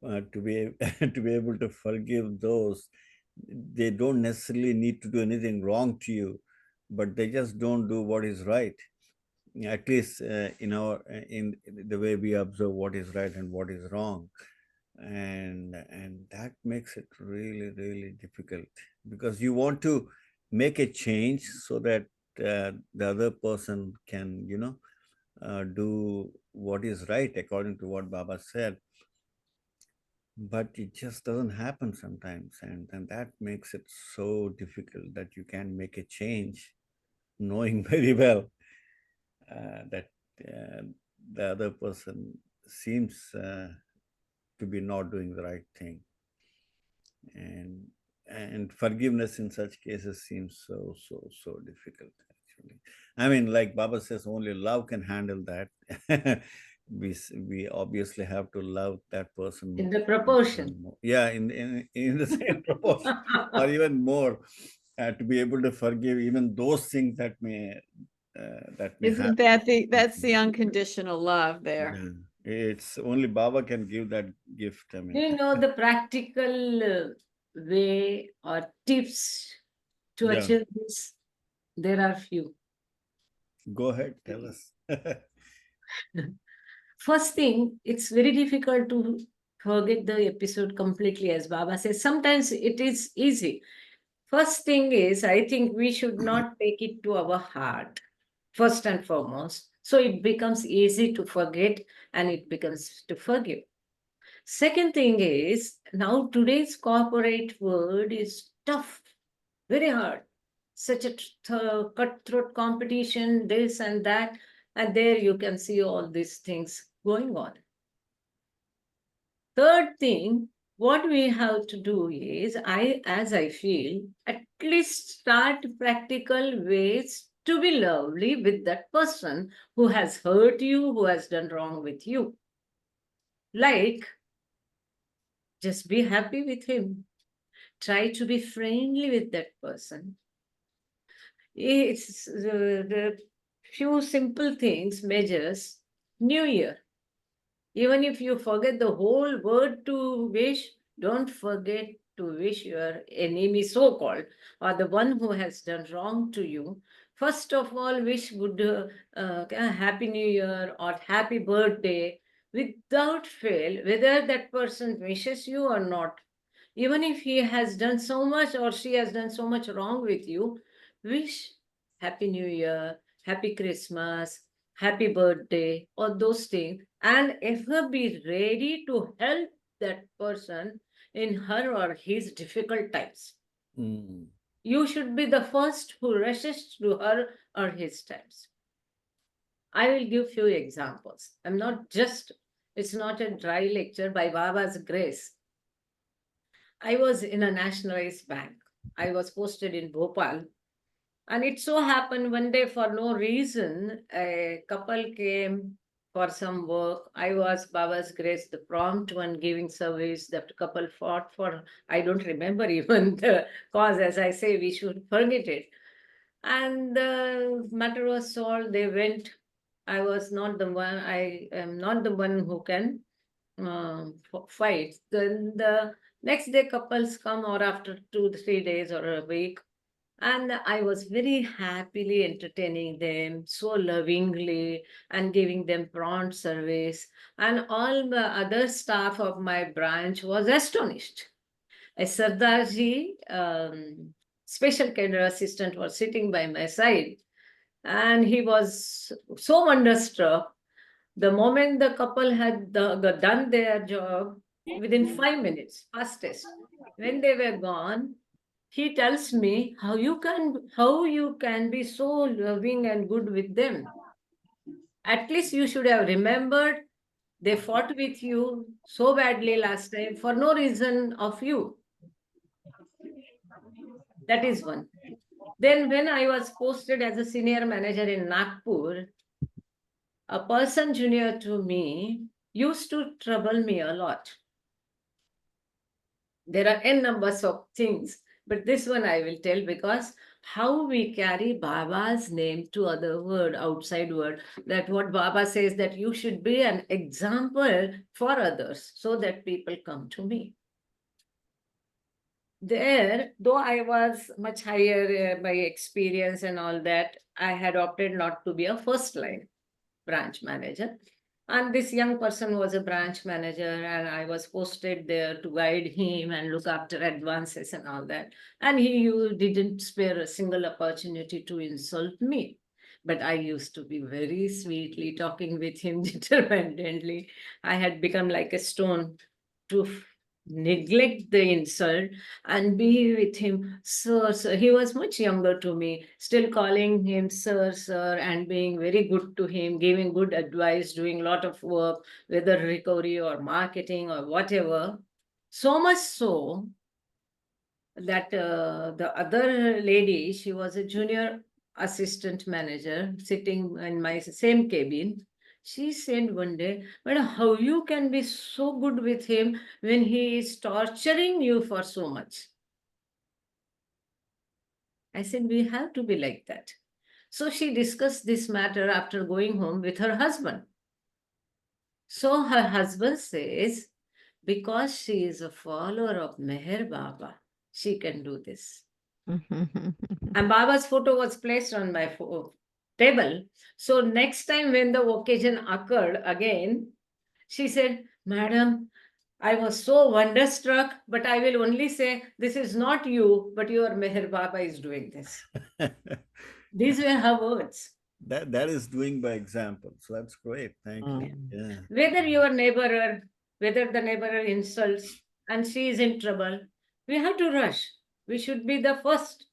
to be to be able to forgive those. They don't necessarily need to do anything wrong to you, but they just don't do what is right. At least in the way we observe what is right and what is wrong, and that makes it really difficult, because you want to make a change so that the other person can do what is right according to what Baba said, but it just doesn't happen sometimes, and that makes it so difficult that you can make a change knowing very well that the other person seems to be not doing the right thing, and forgiveness in such cases seems so difficult, actually. I mean, like Baba says, only love can handle that. We obviously have to love that person In the more proportion. and more. Yeah, in the same proportion, or even more, to be able to forgive even those things that may Isn't happen. that's the unconditional love there? Yeah. It's only Baba can give that gift. I Do mean, you know the practical way or tips to yeah. achieve this? There are few. Go ahead, tell us. First thing, it's very difficult to forget the episode completely, as Baba says. Sometimes it is easy. First thing is, I think we should not take it to our heart, first and foremost. So it becomes easy to forget and it becomes to forgive. Second thing is, now today's corporate world is tough, very hard. Such a cutthroat competition, this and that. And there you can see all these things going on. Third thing, what we have to do is, as I feel, at least start practical ways to be lovely with that person who has hurt you, who has done wrong with you. Like, just be happy with him. Try to be friendly with that person. It's the few simple things, measures. New Year. Even if you forget the whole word to wish, don't forget to wish your enemy, so called, or the one who has done wrong to you. First of all, wish good, happy new year or happy birthday without fail, whether that person wishes you or not. Even if he has done so much or she has done so much wrong with you, wish happy new year, happy Christmas, happy birthday, or those things, and ever be ready to help that person in her or his difficult times. Mm. You should be the first who rushes to her or his times. I will give few examples. It's not a dry lecture. By Baba's grace, I was in a nationalized bank. I was posted in Bhopal. And it so happened one day, for no reason, a couple came for some work. I was, Baba's grace, the prompt one giving service. That couple fought for, I don't remember even the cause. As I say, we should forget it. And the matter was solved. They went. I am not the one who can fight. Then the next day, couples come, or after 2 3 days or a week, and I was very happily entertaining them so lovingly and giving them prompt service. And all the other staff of my branch was astonished. A Sardarji, special cadre assistant, was sitting by my side, and he was so wonderstruck. The moment the couple had done their job, within 5 minutes, fastest, when they were gone, he tells me how you can be so loving and good with them. At least you should have remembered they fought with you so badly last time for no reason of you. That is one. Then when I was posted as a senior manager in Nagpur, a person junior to me used to trouble me a lot. There are n numbers of things, but this one I will tell, because how we carry Baba's name to other word, outside word, that what Baba says, that you should be an example for others so that people come to me. There, though I was much higher by experience and all that, I had opted not to be a first line branch manager. And this young person was a branch manager, and I was posted there to guide him and look after advances and all that. And you didn't spare a single opportunity to insult me. But I used to be very sweetly talking with him determinedly. I had become like a stone to neglect the insult and be with him, sir, sir. He was much younger to me, still calling him sir, sir, and being very good to him, giving good advice, doing a lot of work, whether recovery or marketing or whatever. So much so that the other lady, she was a junior assistant manager sitting in my same cabin. She said one day, "Madam, how you can be so good with him when he is torturing you for so much?" I said, "We have to be like that." So she discussed this matter after going home with her husband. So her husband says, because she is a follower of Meher Baba, she can do this. And Baba's photo was placed on my table. So next time when the occasion occurred again, she said, "Madam, I was so wonderstruck, but I will only say, this is not you, but your Meher Baba is doing this." These were her words. That is doing by example. So that's great. Thank you. Mm. Yeah. Whether your neighbor, whether the neighbor insults and she is in trouble, we have to rush. We should be the first.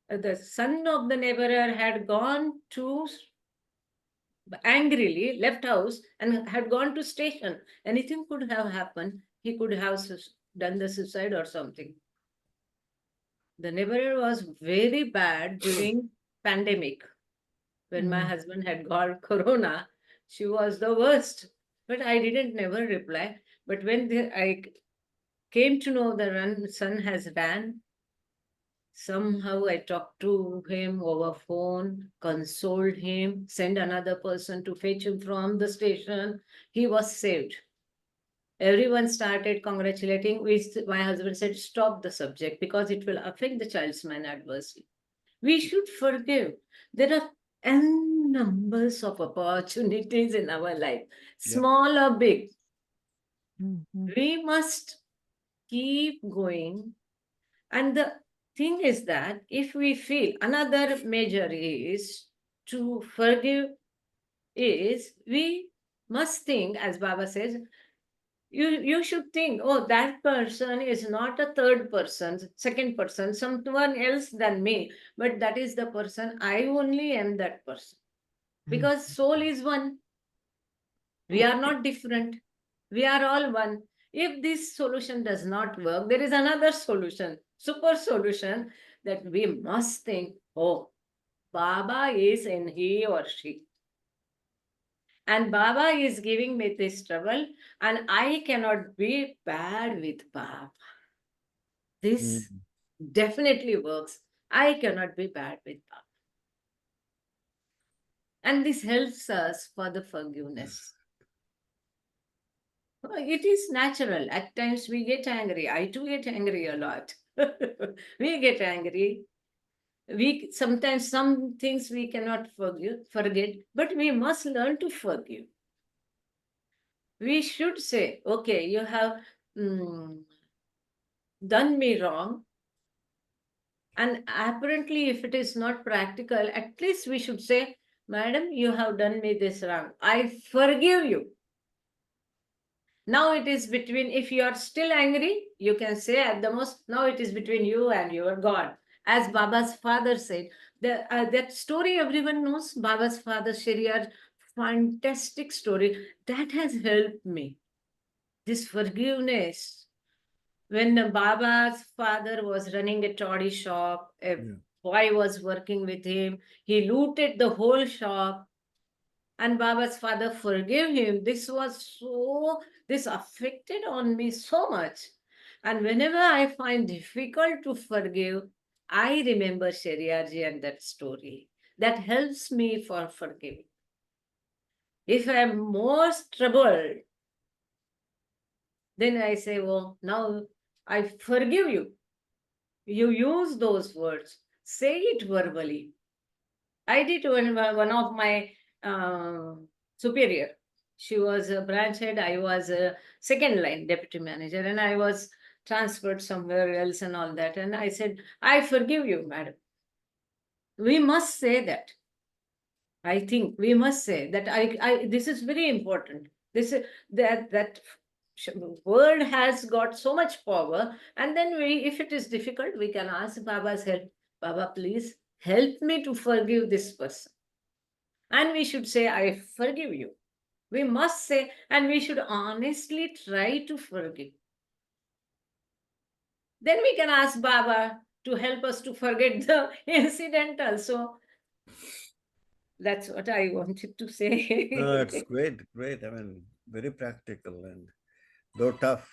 The son of the neighbor had gone to, angrily left house and had gone to station. Anything could have happened. he could have done the suicide or something. The neighbor was very bad during pandemic. When my husband had got corona, she was the worst. But I didn't never reply. But when I came to know the son has ran, somehow I talked to him over phone, consoled him, sent another person to fetch him from the station. He was saved. Everyone started congratulating. My husband said, stop the subject because it will affect the child's mind adversely. We should forgive. There are n numbers of opportunities in our life, small or big. We must keep going. And the thing is that if we feel another measure is to forgive, is we must think, as Baba says, you should think, oh, that person is not a third person, second person, someone else than me, but that is the person. I only am that person. Because soul is one. We are not different. We are all one. If this solution does not work, there is another solution, super solution, that we must think, oh, Baba is in he or she. And Baba is giving me this trouble, and I cannot be bad with Baba. This definitely works. I cannot be bad with Baba. And this helps us for the forgiveness. It is natural. At times we get angry. I too get angry a lot. We get angry. We sometimes some things we cannot forget, but we must learn to forgive. We should say, okay, you have done me wrong. And apparently, if it is not practical, at least we should say, Madam, you have done me this wrong. I forgive you. Now it is between, if you are still angry, you can say at the most, now it is between you and your God. As Baba's father said, that story everyone knows, Baba's father, Shariyar, fantastic story. That has helped me. This forgiveness. When Baba's father was running a toddy shop, a boy was working with him, he looted the whole shop. And Baba's father forgave him. This affected on me so much. And whenever I find difficult to forgive, I remember Shariyarji and that story. That helps me for forgiving. If I am most troubled, then I say, well, now I forgive you. You use those words. Say it verbally. I did one of my superior. She was a branch head. I was a second line deputy manager, and I was transferred somewhere else and all that. And I said, I forgive you, madam. We must say that. I think we must say that this is very important. This is that word has got so much power. And then if it is difficult, we can ask Baba's help. Baba, please help me to forgive this person. And we should say, I forgive you. We must say, and we should honestly try to forgive. Then we can ask Baba to help us to forget the incident also. That's what I wanted to say. No, it's great, great. I mean, very practical and though tough.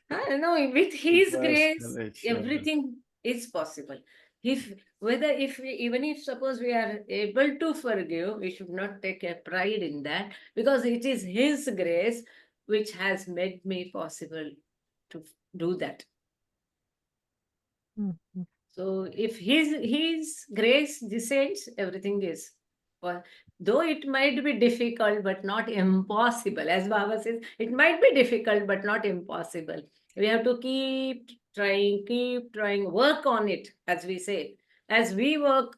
No, with His Yes, grace, correct, everything is possible. Even if suppose we are able to forgive, we should not take a pride in that, because it is His grace which has made me possible to do that. So if his grace descends, everything is well. Though it might be difficult, but not impossible. As Baba says, it might be difficult, but not impossible. We have to keep trying, work on it, as we say. As we work,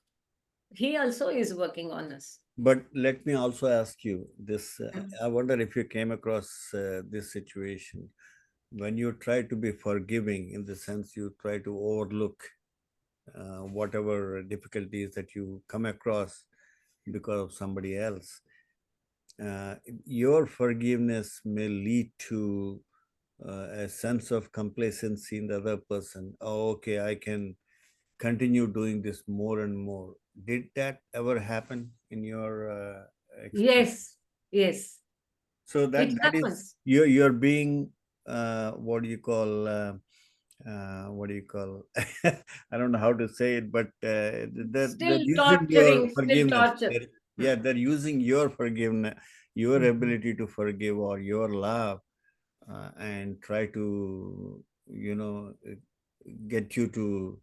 he also is working on us. But let me also ask you this. I wonder if you came across this situation when you try to be forgiving, in the sense you try to overlook whatever difficulties that you come across because of somebody else. uh, your forgiveness may lead to a sense of complacency in the other person. Oh, okay, I can continue doing this more and more. Did that ever happen in your experience? Yes, yes, So it that is happens. you're being what do you call I don't know how to say it, but they're Still using your torturing, still forgiveness. torture. Yeah, they're using your forgiveness, your Mhm. ability to forgive or your love, and try to get you to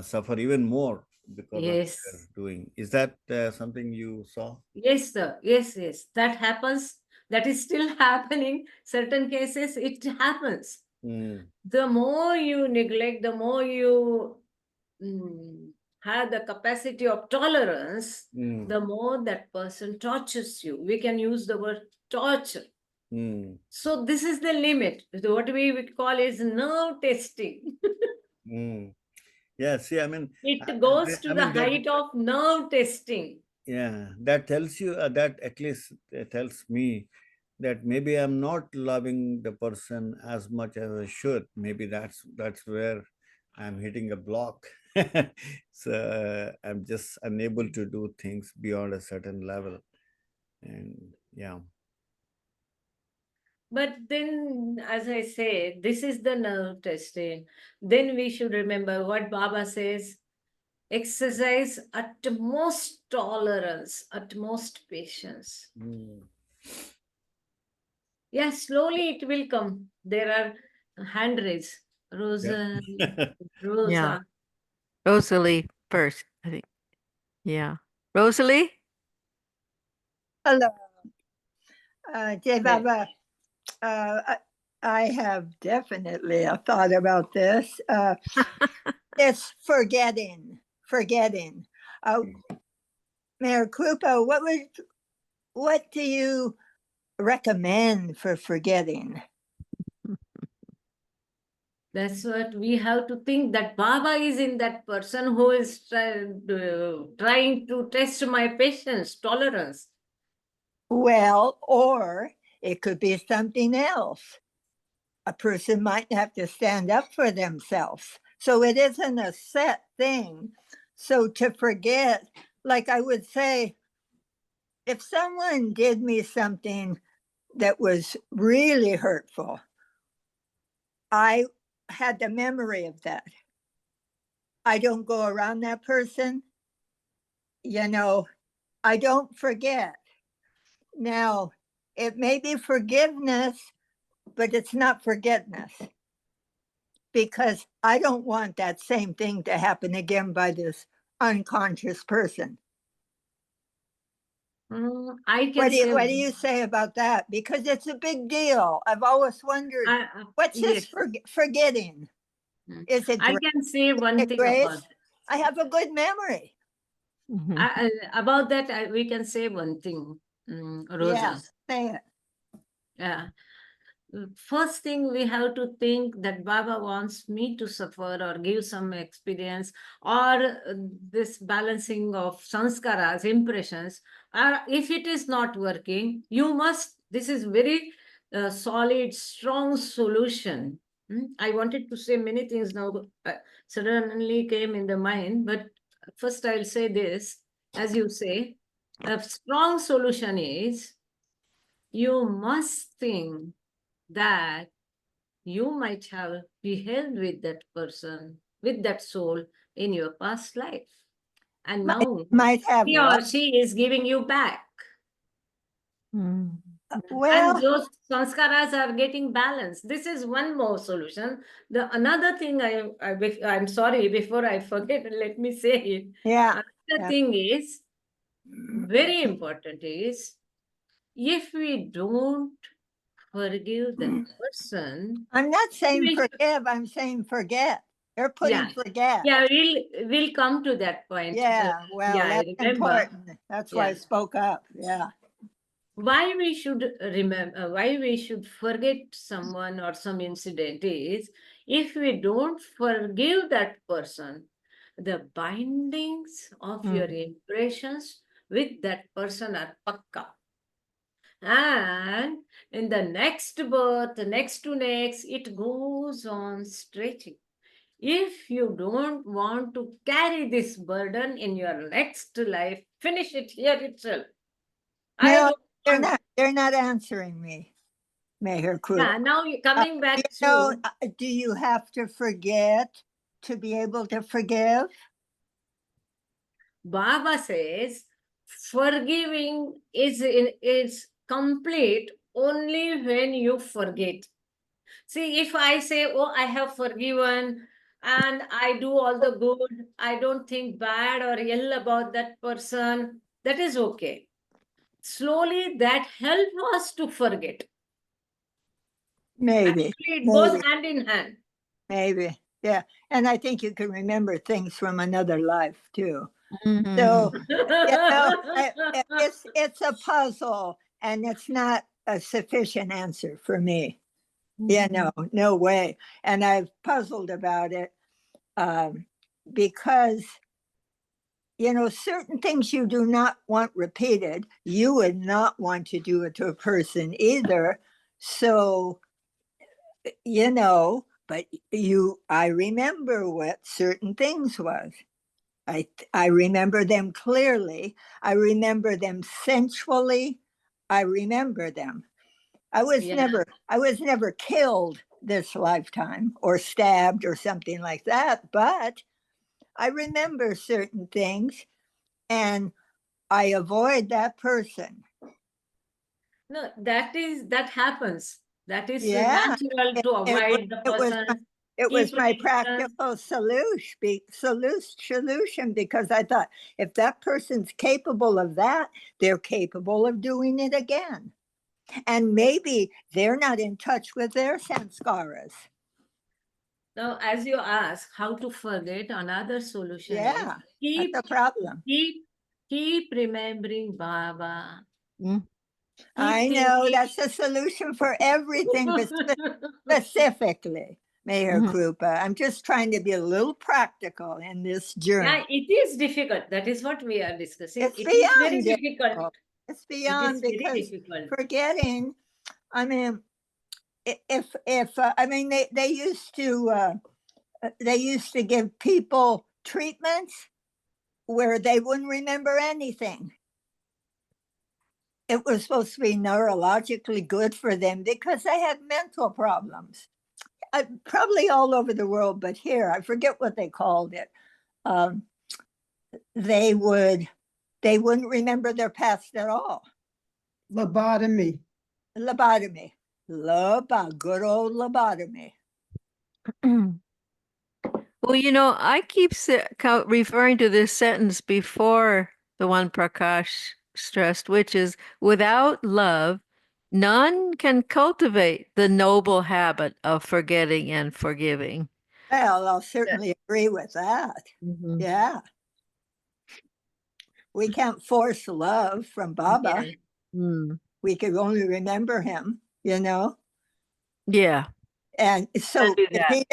suffer even more because of what Yes, they're doing. Is that something you saw? yes, sir. Yes, yes. That happens. That is still happening. Certain cases, it happens. Mm, The more you neglect, the more you mm, have the capacity of tolerance, mm, the more that person tortures you. We can use the word torture. mm, So this is the limit. What we would call is nerve testing. mm. Yeah, see, It goes to the that, height of nerve testing. yeah, that tells you that at least tells me that maybe I'm not loving the person as much as I should. Maybe that's where I'm hitting a block. So I'm just unable to do things beyond a certain level. And yeah. But then, as I say, this is the nerve testing. Then we should remember what Baba says: exercise utmost tolerance, utmost patience. Mm. Yeah, slowly it will come. There are hand raise. Rosa, Yeah. Yeah. Rosa. Rosalie first, I think. Yeah. Rosalie? Hello, Jai Yeah. Baba. I have definitely thought about this. It's forgetting. Meherkrupa, what do you recommend for forgetting? That's what we have to think, that Baba is in that person who is trying to test my patience, tolerance. Well, or it could be something else. A person might have to stand up for themselves. So it isn't a set thing. So to forget, like I would say, if someone did me something that was really hurtful, I had the memory of that. I don't go around that person. I don't forget. Now, it may be forgiveness, but it's not forgetness, because I don't want that same thing to happen again by this unconscious person. I can What do say, you say about that? Because it's a big deal. I've always wondered, what's yes, this forgetting? Is it I can say one thing grace? about that. I have a good memory. About that, we can say one thing, Rosa. Yes, say it. Yeah. First thing, we have to think that Baba wants me to suffer or give some experience, or this balancing of sanskaras, impressions. If it is not working, you must, this is very solid, strong solution. I wanted to say many things now, suddenly came in the mind, but first I'll say this, as you say, a strong solution is, you must think that you might have behaved with that person, with that soul in your past life. And now Might have he or what? she is giving you back. Well, And those sanskaras are getting balanced. This is one more solution. The another thing I'm sorry, before I forget, let me say it. yeah. Another thing is, very important is, if we don't forgive that person, I'm not saying we should- forgive, I'm saying forget. They're putting yeah, forget. yeah, we'll come to that point. Yeah, well, yeah, I that's remember. important. That's why I Yeah. spoke up. Yeah. Why we should remember, why we should forget someone or some incident is, if we don't forgive that person, the bindings of your impressions with that person are pakka. And in the next birth, next to next, it goes on stretching. If you don't want to carry this burden in your next life, finish it here itself. I No, don't want. they're not answering me, Meherkrupa. Yeah, now you're coming back You to. know, do you have to forget to be able to forgive? Baba says forgiving is complete only when you forget. See, if I say, oh, I have forgiven and I do all the good, I don't think bad or ill about that person, that is okay. Slowly that helps us to forget. Maybe. Actually, it goes Maybe. hand in hand. Maybe. Yeah. And I think you can remember things from another life too. Mhm. So, it's a puzzle and it's not a sufficient answer for me. Yeah, no way. And I've puzzled about it because, certain things you do not want repeated. You would not want to do it to a person either. So, but I remember what certain things was. I remember them clearly. I remember them sensually. I remember them. I was never killed this lifetime or stabbed or something like that, but I remember certain things and I avoid that person. No, that happens. That is Yeah. natural to avoid the person. It was Keep my a distance. practical solution because I thought if that person's capable of that, they're capable of doing it again. And maybe they're not in touch with their sanskaras. Now, as you ask how to forget, another solution is Yeah, that's a problem. keep remembering Baba. I know that's the solution for everything, but specifically, Meherkrupa. I'm just trying to be a little practical in this journey. Yeah, it is difficult. That is what we are discussing. It's It is very beyond difficult. It's beyond It is very because difficult. forgetting. I mean, if I mean they used to give people treatments where they wouldn't remember anything. It was supposed to be neurologically good for them because they had mental problems. Probably all over the world, but here I forget what they called it. They wouldn't remember their past at all. Lobotomy. Good old lobotomy. Well, I keep referring to this sentence before the one Prakash stressed, which is without love, none can cultivate the noble habit of forgetting and forgiving. Well, I'll certainly agree with that. Yeah. We can't force love from Baba. We could only remember him, Yeah. And so if he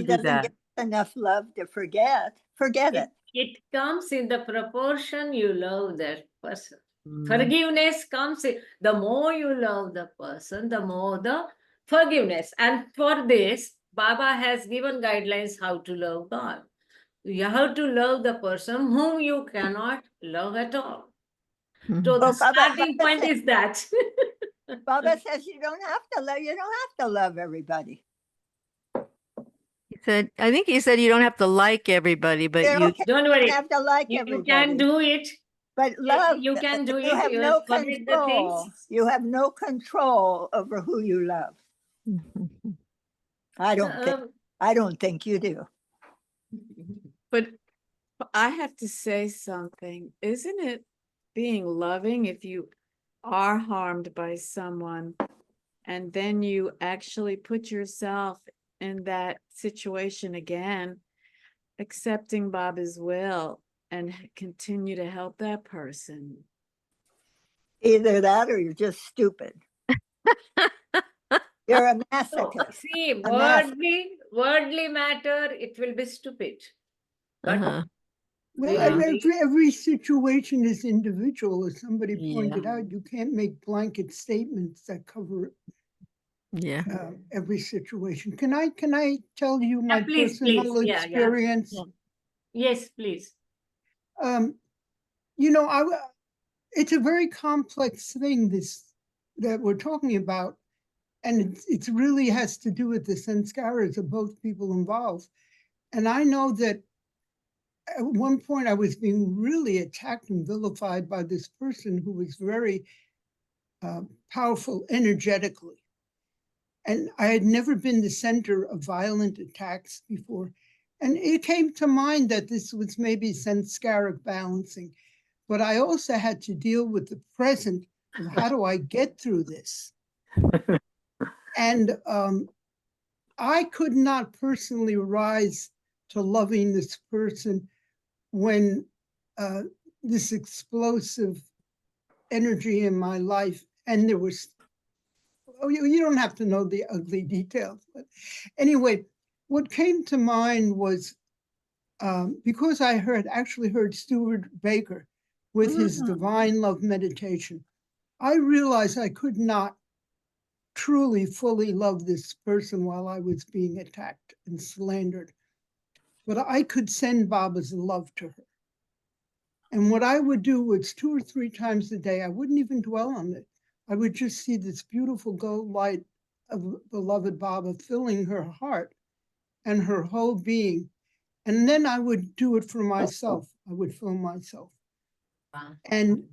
doesn't get enough love to forget it. It comes in the proportion you love that person. Forgiveness comes in the more you love the person, the more the forgiveness. And for this, Baba has given guidelines how to love God. You have to love the person whom you cannot love at all. So the starting point is that. Baba says you don't have to love everybody. I think he said you don't have to like everybody, but you don't worry. You have to like You everybody. can do it. But love, you can do it. You have You no forget the control. things. You have no control over who you love. I don't think you do. But I have to say something. Isn't it being loving if you are harmed by someone and then you actually put yourself in that situation again, accepting Baba's will and continue to help that person? Either that or you're just stupid. You're a masochist. See, worldly matter, it will be stupid. But Well, Really? every situation is individual, as somebody pointed Yeah. out. You can't make blanket statements that cover Yeah. every situation. Can I tell you my Please, personal please. Yeah, yeah. experience? Yeah. Yes, please. You know, it's a very complex thing, this that we're talking about, and it really has to do with the sanskaras of both people involved. And I know that at one point I was being really attacked and vilified by this person who was very powerful energetically. And I had never been the center of violent attacks before. And it came to mind that this was maybe sanskaric balancing. But I also had to deal with the present of how do I get through this? And I could not personally rise to loving this person when this explosive energy in my life, and there was, oh, you don't have to know the ugly details, but anyway, what came to mind was because I actually heard Stuart Baker with his divine love meditation, I realized I could not truly, fully love this person while I was being attacked and slandered. But I could send Baba's love to her. And what I would do was 2 or 3 times a day, I wouldn't even dwell on it. I would just see this beautiful gold light of beloved Baba filling her heart and her whole being. And then I would do it for myself. I would fill myself. Wow. And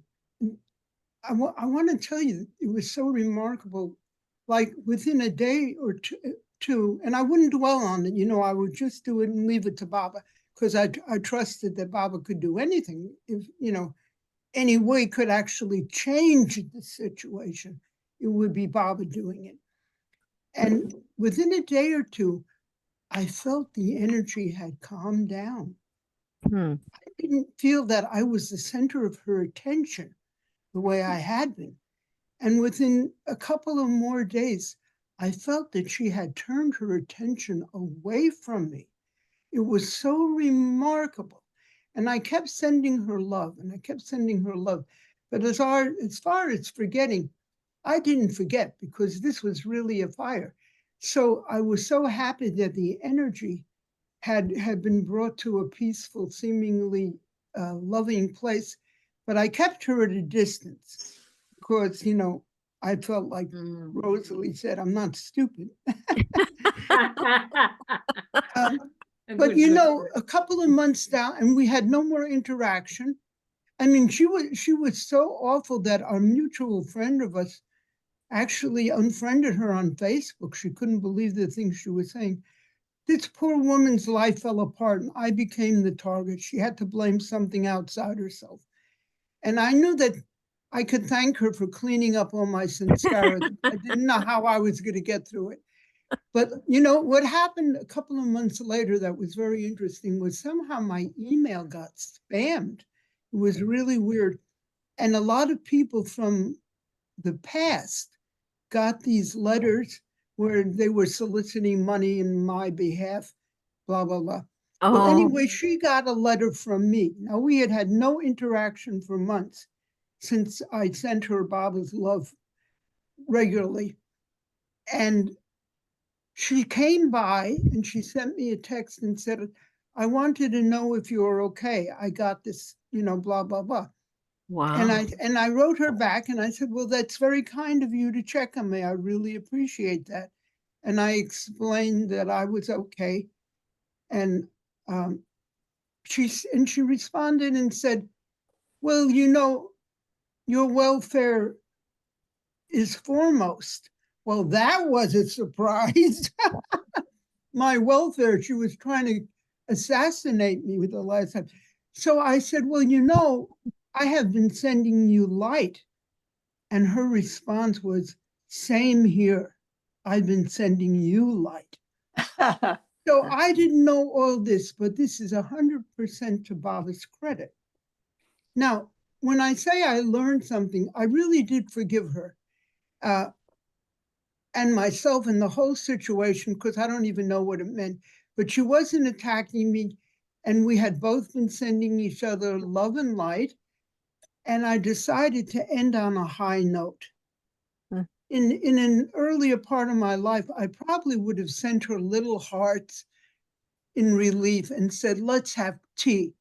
I want to tell you, it was so remarkable. Like within a day or two, and I wouldn't dwell on it, you know, I would just do it and leave it to Baba, because I trusted that Baba could do anything. If, you know, any way could actually change the situation, it would be Baba doing it. And within a day or two, I felt the energy had calmed down. I didn't feel that I was the center of her attention the way I had been. And within a couple of more days, I felt that she had turned her attention away from me. It was so remarkable. And I kept sending her love, and I kept sending her love. But as far as forgetting, I didn't forget, because this was really a fire. So I was so happy that the energy had been brought to a peaceful, seemingly loving place. But I kept her at a distance because, you know, I felt like Rosalie said, I'm not stupid. But you know, a couple of months down, and we had no more interaction. I mean, she was so awful that our mutual friend of us actually unfriended her on Facebook. She couldn't believe the things she was saying. This poor woman's life fell apart, and I became the target. She had to blame something outside herself. And I knew that I could thank her for cleaning up all my sanskaras. I didn't know how I was going to get through it. But, you know, what happened a couple of months later that was very interesting was somehow my email got spammed. It was really weird. And a lot of people from the past got these letters where they were soliciting money in my behalf, blah, blah, blah. Well, anyway, she got a letter from me. Now, we had no interaction for months since I sent her Baba's love regularly. And she came by and she sent me a text and said, I wanted to know if you were okay. I got this, you know, blah, blah, blah. Wow. And I wrote her back and I said, well, that's very kind of you to check on me. I really appreciate that. And I explained that I was okay. And she responded and said, well, you know, your welfare is foremost. Well, that was a surprise. My welfare, she was trying to assassinate me with the last time. So I said, well, you know, I have been sending you light. And her response was, same here. I've been sending you light. So I didn't know all this, but this is 100% to Baba's credit. Now, when I say I learned something, I really did forgive her and myself in the whole situation, because I don't even know what it meant. But she wasn't attacking me. and we had both been sending each other love and light. And I decided to end on a high note. Hmm. In an earlier part of my life, I probably would have sent her little hearts in relief and said, let's have tea.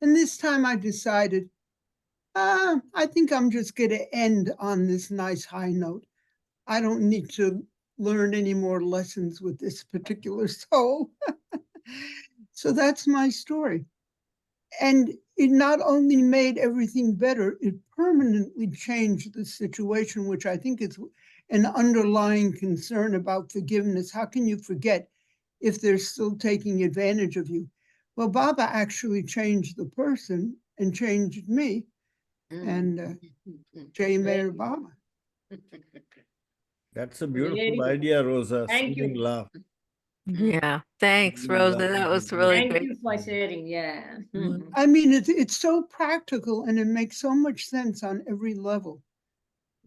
And this time I decided, I think I'm just going to end on this nice high note. I don't need to learn any more lessons with this particular soul. So that's my story. And it not only made everything better, it permanently changed the situation, which I think is an underlying concern about forgiveness. How can you forget if they're still taking advantage of you? Well, Baba actually changed the person and changed me. And Jai Meher Baba. That's a Very beautiful good. idea, Rosa. Thank Sending you. love. Yeah. Thanks, Sending Rosa. love That is was a really Thank great. you for sharing. Yeah. Mhm. I mean, it's so practical and it makes so much sense on every level.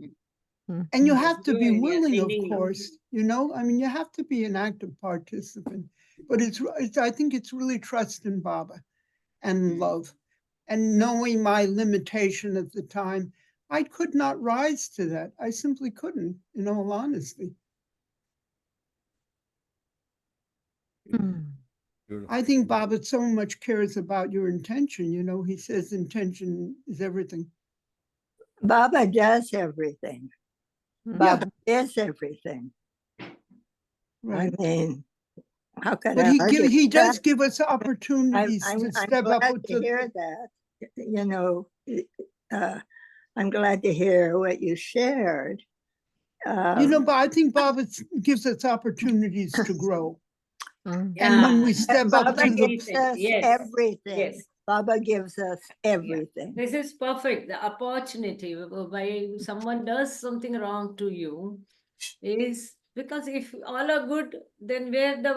Mhm. And you That's have to be good. Yeah, willing, of sending love. course, I mean, you have to be an active participant, but I think it's really trust in Baba and love and knowing my limitation at the time. I could not rise to that. I simply couldn't, in all honesty. beautiful. I think Baba so much cares about your intention. He says intention is everything. Baba does everything. Mhm. Baba is everything. Right. I mean, how could But I he argue he with does that? give us opportunities I'm to step up glad to to hear that. I'm glad to hear what you shared. but I think Baba gives us opportunities to grow. Mhm. And when we Yeah. step up Baba to the gives us Yes. everything. Yes. Baba gives us everything. This is perfect. The opportunity why someone does something wrong to you is because if all are good, then where the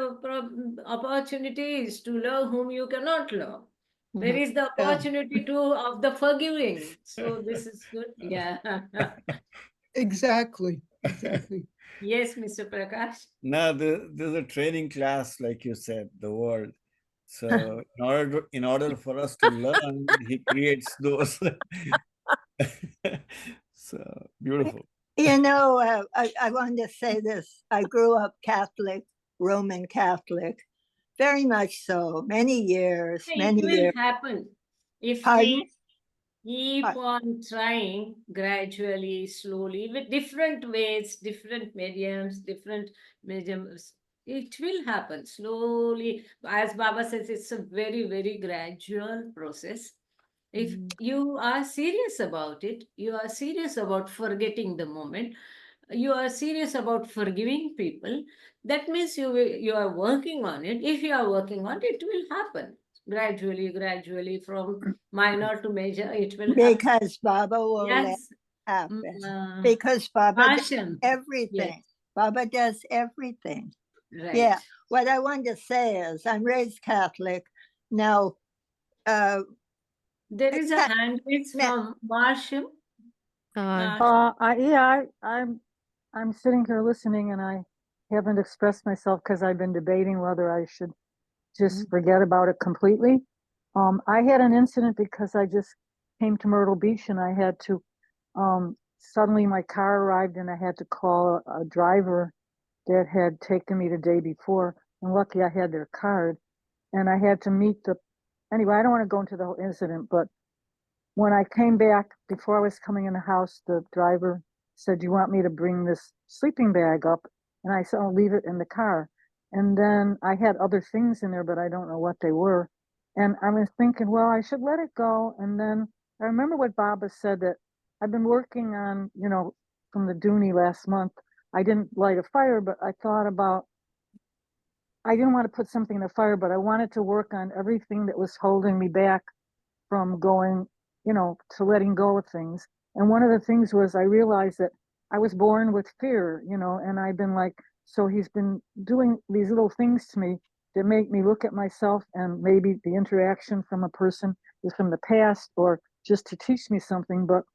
opportunity is to love whom you cannot love. Where Mhm. is the Yeah. opportunity of the forgiving? So this is good. Yeah. Exactly. Yes, Mr. Prakash. Now, there's a training class, like you said, the world. So, in order for us to learn, he creates those. So beautiful. I wanted to say this. I grew up Catholic, Roman Catholic, very much so, many years. It will happen if Pardon? we keep on trying gradually, slowly, with different ways, different mediums. It will happen slowly. As Baba says, it's a very, very gradual process. If you are serious about it, you are serious about forgetting the moment, you are serious about forgiving people, that means you are working on it. If you are working on it, it will happen gradually from minor to major. It will happen. Because Baba will let Yes. it happen. Because Baba does Passion. everything. Yes. Baba does everything. Right. Yeah. What I wanted to say is I'm raised Catholic. Now, There is a hand raise from Marshall. I'm sitting here listening, and I haven't expressed myself because I've been debating whether I should just forget about it completely. I had an incident because I just came to Myrtle Beach, and I had to suddenly my car arrived, and I had to call a driver that had taken me the day before, and lucky I had their card, and I had to meet anyway, I don't want to go into the whole incident, but when I came back, before I was coming in the house, the driver said, "You want me to bring this sleeping bag up?" And I said, "I'll leave it in the car." And then I had other things in there, but I don't know what they were. And I was thinking, well, I should let it go. And then I remember what Baba said, that I've been working on, from the Dooney last month. I didn't light a fire, but I thought about, I didn't want to put something in the fire, but I wanted to work on everything that was holding me back from going, to letting go of things. And one of the things was I realized that I was born with fear, and I've been like, so he's been doing these little things to me that make me look at myself, and maybe the interaction from a person is from the past or just to teach me something. But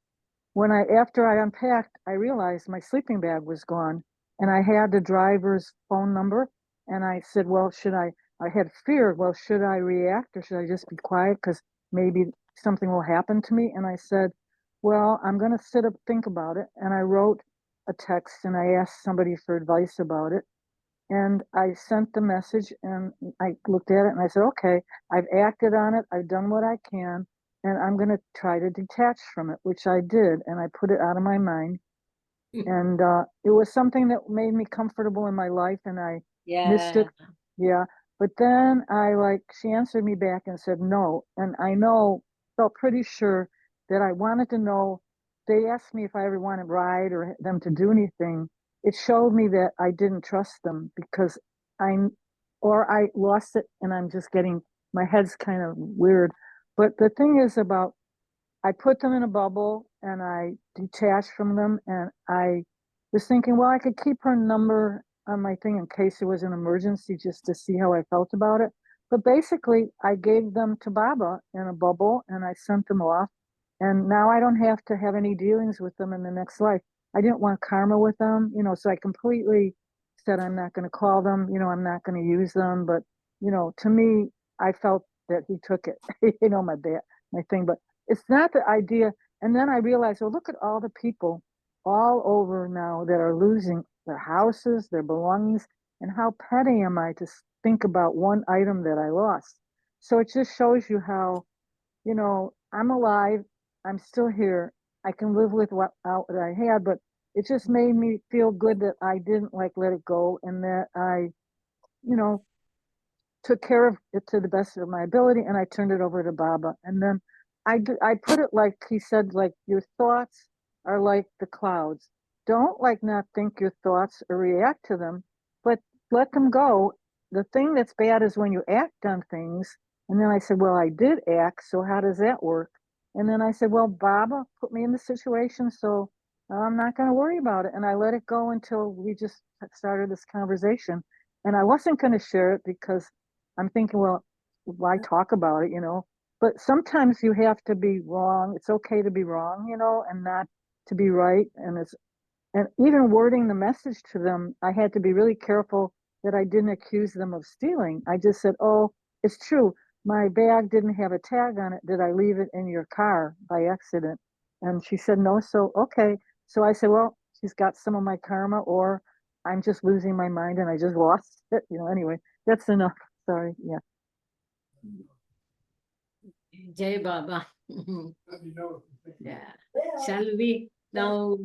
after I unpacked, I realized my sleeping bag was gone, and I had the driver's phone number, and I said, well, I had fear. Well, should I react or should I just be quiet? Because maybe something will happen to me. And I said, well, I'm going to sit up, think about it. And I wrote a text and I asked somebody for advice about it. And I sent the message and I looked at it and I said, okay, I've acted on it. I've done what I can. And I'm going to try to detach from it, which I did. And I put it out of my mind. And it was something that made me comfortable in my life and I missed Yeah. it. Yeah. But then she answered me back and said no. And I felt pretty sure that I wanted to know. They asked me if I ever wanted to ride or them to do anything. It showed me that I didn't trust them because I lost it and I'm just my head's kind of weird. But the thing is I put them in a bubble and I detached from them. And I was thinking, well, I could keep her number on my thing in case it was an emergency just to see how I felt about it. But basically, I gave them to Baba in a bubble and I sent them off. And now I don't have to have any dealings with them in the next life. I didn't want karma with them, so I completely said I'm not going to call them, I'm not going to use them. But, to me, I felt that he took it, my thing. But it's not the idea. And then I realized, well, look at all the people all over now that are losing their houses, their belongings, and how petty am I to think about one item that I lost. So it just shows you how, I'm alive, I'm still here, I can live with what I had, but it just made me feel good that I didn't let it go and that I, took care of it to the best of my ability and I turned it over to Baba. And then I put it like he said, your thoughts are like the clouds. Don't not think your thoughts or react to them, but let them go. The thing that's bad is when you act on things. And then I said, well, I did act. So how does that work? And then I said, well, Baba put me in the situation. So I'm not going to worry about it. And I let it go until we just started this conversation. And I wasn't going to share it because I'm thinking, well, why talk about it, But sometimes you have to be wrong. It's okay to be wrong, and not to be right. And even wording the message to them, I had to be really careful that I didn't accuse them of stealing. I just said, oh, it's true. My bag didn't have a tag on it. Did I leave it in your car by accident? And she said, no. So, okay. So I said, well, she's got some of my karma, or I'm just losing my mind and I just lost it. Anyway, that's enough. Sorry. Yeah. Jai Baba. Yeah. Shall we now,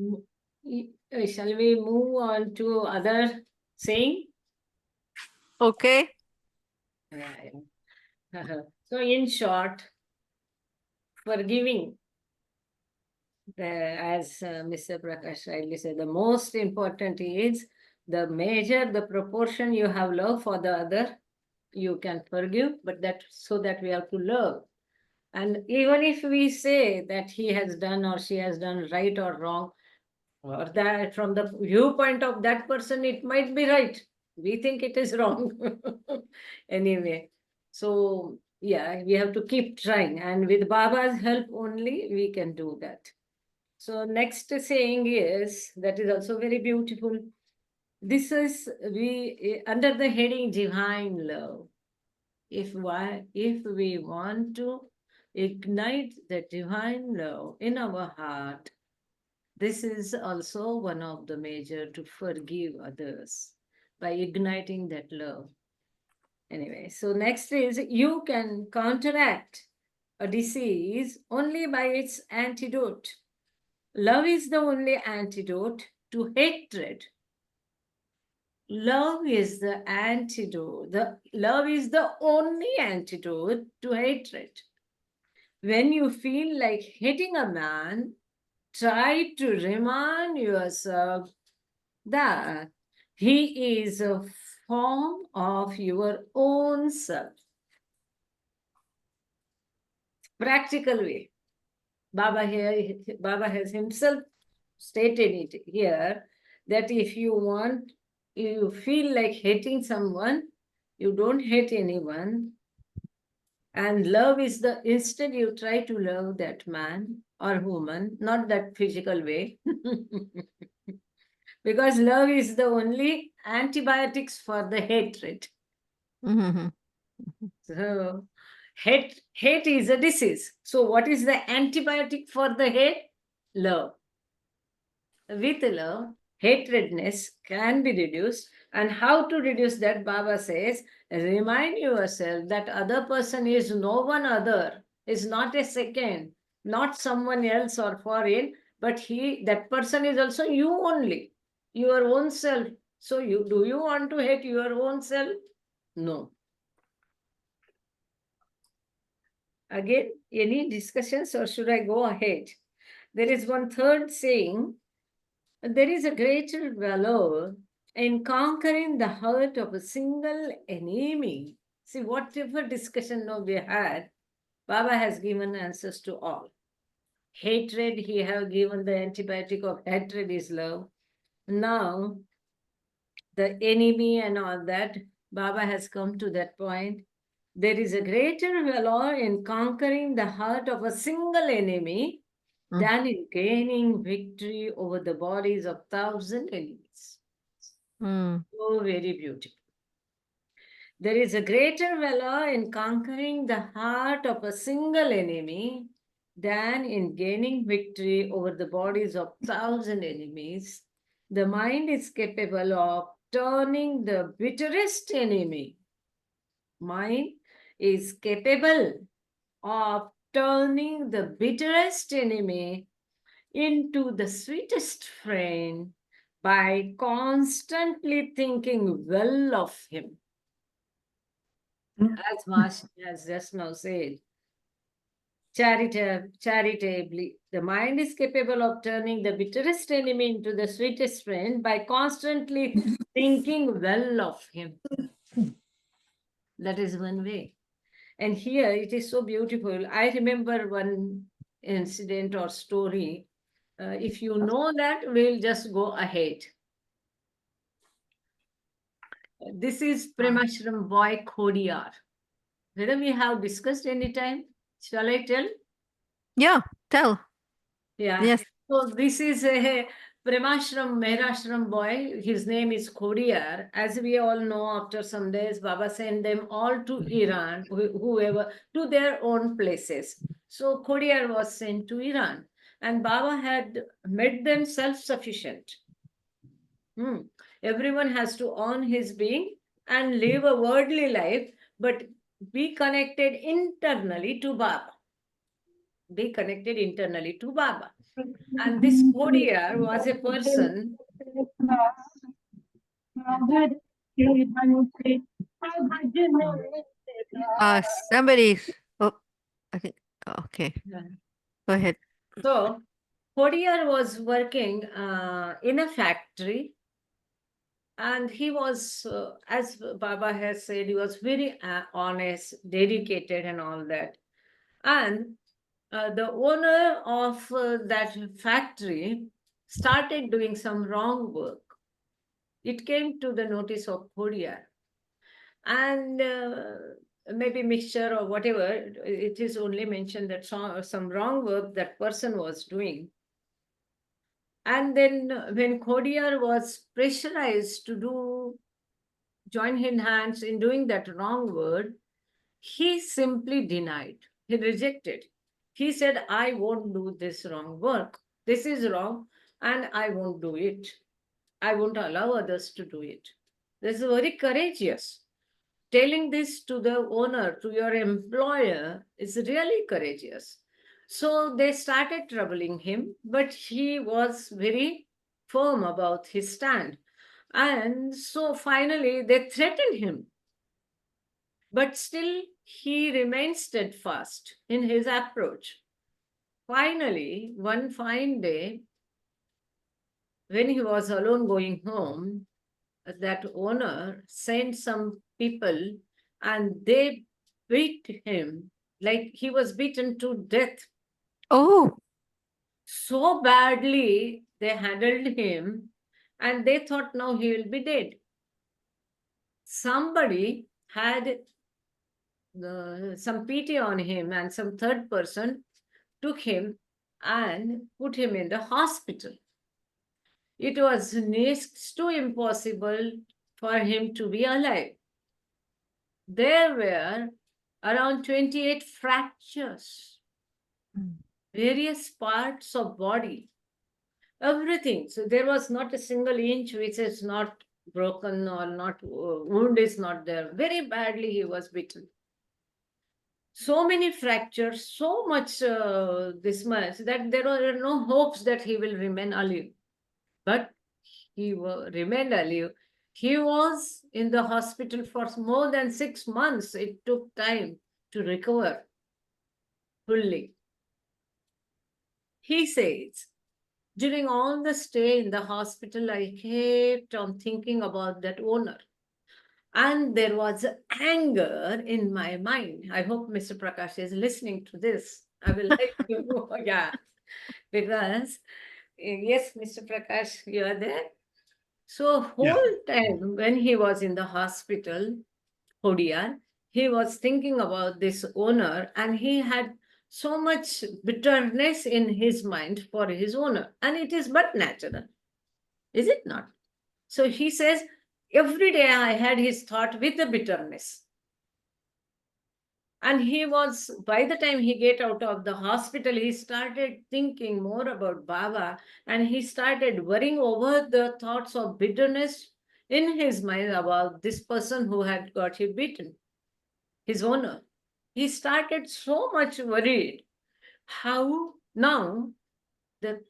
shall we move on to other saying? Okay. Right. So in short, forgiving, as Mr. Prakash rightly said, the most important is the proportion you have love for the other, you can forgive, but so that we have to love. And even if we say that he has done or she has done right or wrong, or that from the viewpoint of that person, it might be right. We think it is wrong. Anyway, so yeah, we have to keep trying. And with Baba's help only, we can do that. So next saying is, that is also very beautiful. This is under the heading divine love. If we want to ignite the divine love in our heart, this is also one of the measure to forgive others by igniting that love. Anyway, so next is, you can counteract a disease only by its antidote. Love is the only antidote to hatred. Love is the antidote. Love is the only antidote to hatred. When you feel like hitting a man, try to remind yourself that he is a form of your own self. Practical way. Baba has himself stated it here, that if you feel like hating someone, you don't hate anyone. And love is instead you try to love that man or woman, not that physical way. Because love is the only antibiotics for the hatred. Mm-hmm. So hate is a disease. So what is the antibiotic for the hate? Love. With love, hatredness can be reduced. And how to reduce that? Baba says, remind yourself that other person is no one other, is not a second, not someone else or foreign, but that person is also you only, your own self. So do you want to hate your own self? No. Again, any discussions or should I go ahead? There is one third saying, there is a greater valor in conquering the hurt of a single enemy. See, whatever discussion now we had, Baba has given answers to all. Hatred, he have given the antibiotic of hatred is love. Now, the enemy and all that, Baba has come to that point. There is a greater valor in conquering the heart of a single enemy than in gaining victory over the bodies of 1,000 enemies. So very beautiful. There is a greater valor in conquering the heart of a single enemy than in gaining victory over the bodies of 1,000 enemies. The mind is capable of turning the bitterest enemy. Mind is capable of turning the bitterest enemy into the sweetest friend by constantly thinking well of him. As Master has just now said, charitably, the mind is capable of turning the bitterest enemy into the sweetest friend by constantly thinking well of him. That is one way. And here it is so beautiful. I remember one incident or story. If you know that, we'll just go ahead. This is Premashram boy Khodiyar. Whether we have discussed any time, shall I tell? Yeah, tell. Yeah. Yes. So this is a Premashram, Meherashram boy. His name is Khodiyar. As we all know, after some days, Baba sent them all to Iran, whoever, to their own places. So Khodiyar was sent to Iran. And Baba had made them self-sufficient. Everyone has to earn his being and live a worldly life, but be connected internally to Baba. Be connected internally to Baba. And this Khodiyar was a person. Somebody's. Oh, I think. Okay. Go ahead. So Khodiyar was working in a factory. And he was, as Baba has said, he was very honest, dedicated and all that. And the owner of that factory started doing some wrong work. It came to the notice of Khodiyar. And maybe mixture or whatever, it is only mentioned that some wrong work that person was doing. And then when Khodiyar was pressurized to join his hands in doing that wrong word, he simply denied. He rejected. He said, I won't do this wrong work. This is wrong and I won't do it. I won't allow others to do it. This is very courageous. Telling this to the owner, to your employer, is really courageous. So they started troubling him, but he was very firm about his stand. And so finally they threatened him. But still he remained steadfast in his approach. Finally, one fine day, when he was alone going home, that owner sent some people and they beat him like he was beaten to death. Oh. So badly they handled him and they thought now he will be dead. Somebody had some pity on him and some third person took him and put him in the hospital. It was next to impossible for him to be alive. there were around 28 fractures, various parts of body, everything. So there was not a single inch which is not broken or not, wound is not there. Very badly he was beaten. So many fractures, so much this much, that there were no hopes that he will remain alive. But he remained alive. He was in the hospital for more than 6 months. It took time to recover fully. He says, during all the stay in the hospital, I kept on thinking about that owner. And there was anger in my mind. I hope Mr. Prakash is listening to this. I will let you know, yeah, because yes, Mr. Prakash, you are there. So whole time when he was in the hospital, Hodiyar, he was thinking about this owner, and he had so much bitterness in his mind for his owner, and it is but natural, is it not? So he says, every day I had his thought with the bitterness. And he was, by the time he get out of the hospital, he started thinking more about Baba, and he started worrying over the thoughts of bitterness in his mind about this person who had got him beaten, his owner. He started so much worried. How now the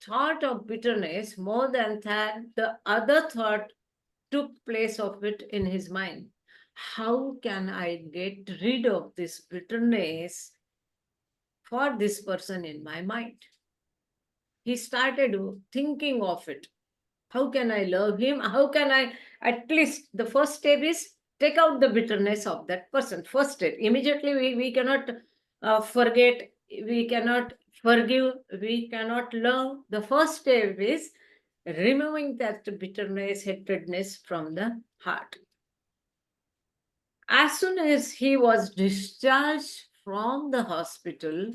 thought of bitterness, more than that, the other thought took place of it in his mind. How can I get rid of this bitterness for this person in my mind? He started thinking of it. How can I love him? How can I, at least the first step is take out the bitterness of that person. First step. Immediately we cannot forget, we cannot forgive, we cannot love. The first step is removing that bitterness, hatredness from the heart. As soon as he was discharged from the hospital,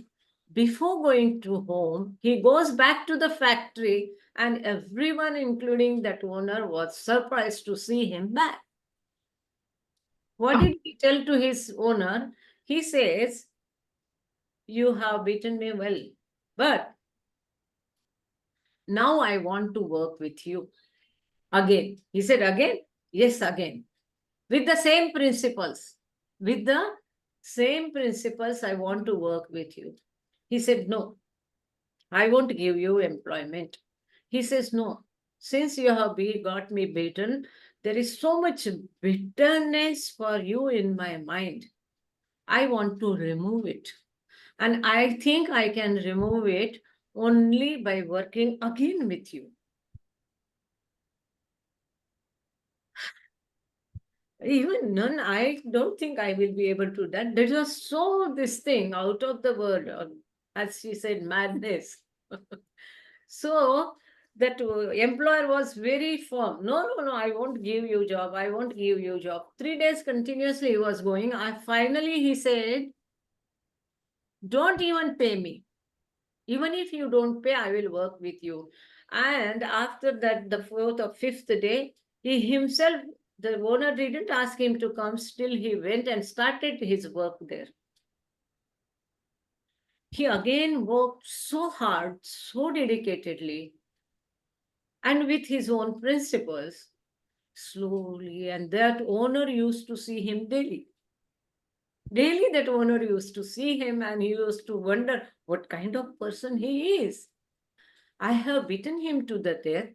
before going to home, he goes back to the factory, and everyone, including that owner, was surprised to see him back. What did he tell to his owner? He says, you have beaten me well, but now I want to work with you again. He said, again? Yes, again. With the same principles. With the same principles, I want to work with you. He said, no, I won't give you employment. He says, no, since you have got me beaten, there is so much bitterness for you in my mind. I want to remove it. And I think I can remove it only by working again with you. Even none, I don't think I will be able to do that. There was so this thing out of the world, as she said, madness. So that employer was very firm. No, no, no, I won't give you job. I won't give you job. 3 days continuously he was going. Finally he said, don't even pay me. Even if you don't pay, I will work with you. And after that, the 4th or 5th day, he himself, the owner didn't ask him to come, still he went and started his work there. He again worked so hard, so dedicatedly, and with his own principles, slowly, and that owner used to see him daily. Daily that owner used to see him, and he used to wonder what kind of person he is. I have beaten him to the death.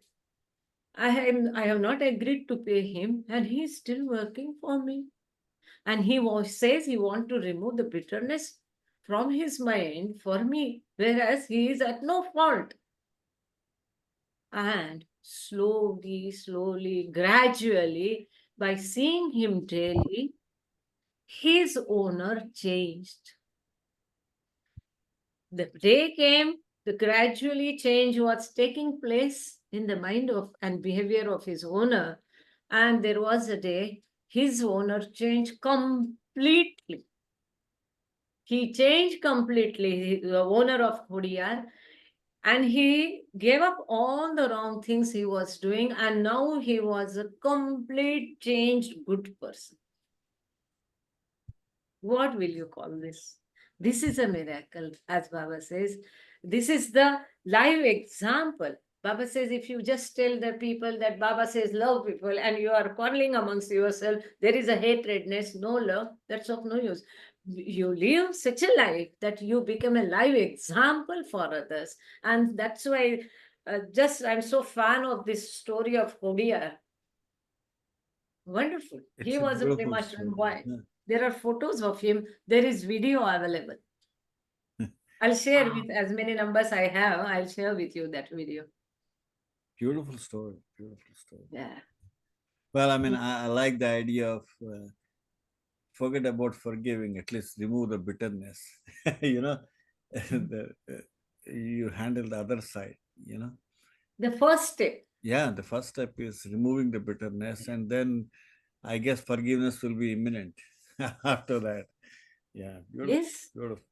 I have not agreed to pay him, and he is still working for me. And he says he wants to remove the bitterness from his mind for me, whereas he is at no fault. And slowly, slowly, gradually, by seeing him daily, his owner changed. The day came, the gradually change was taking place in the mind of and behavior of his owner. And there was a day his owner changed completely. He changed completely, the owner of Hodiyar, and he gave up all the wrong things he was doing, and now he was a complete changed good person. What will you call this? This is a miracle, as Baba says. This is the live example. Baba says, if you just tell the people that Baba says love people and you are quarreling amongst yourself, there is a hatredness, no love, that's of no use. You live such a life that you become a live example for others. And that's why I'm so fan of this story of Hobia. Wonderful. It's He a was a beautiful Premashram story. boy. Yeah. There are photos of him. There is video available. I'll share with as many numbers I have. I'll share with you that video. Beautiful story. Beautiful story. Yeah. Well, I mean, I like the idea of forget about forgiving, at least remove the bitterness. you know, you handle the other side, you know. The first step. Yeah, the first step is removing the bitterness, and then I guess forgiveness will be imminent after that. Yeah, beautiful. Yes. Beautiful.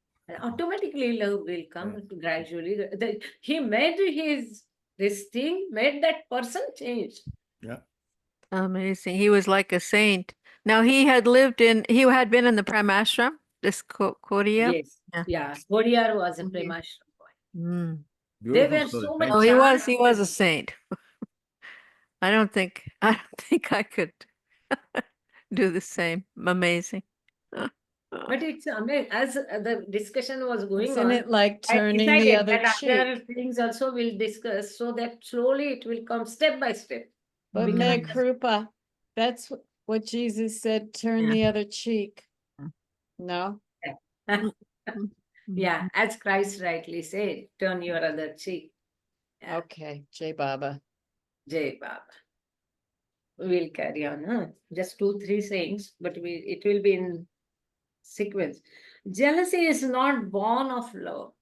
Automatically love will come gradually. He made this thing, made that person change. Yeah. Amazing. He was like a saint. Now he had been in the Pramashram, this Korea. Yes. Yeah. Yeah. Kodiyar was a Premashram boy. Mm. There Beautiful were story. so Thank much. Oh, he was a saint. I don't think I could do the same. Amazing. But it's amazing. As the discussion was going Isn't on, it like I turning the decided other that other cheek? things also will discuss so that slowly it will come step by step. But We cannot- Meherkrupa, that's what Jesus said, turn Yeah. the other cheek. Mm. No? Yeah, as Christ rightly said, turn your other cheek. Yeah. Okay, Jai Baba. Jai Baba. We will carry on, huh? Just 2-3 sayings, but it will be in sequence. Jealousy is not born of love.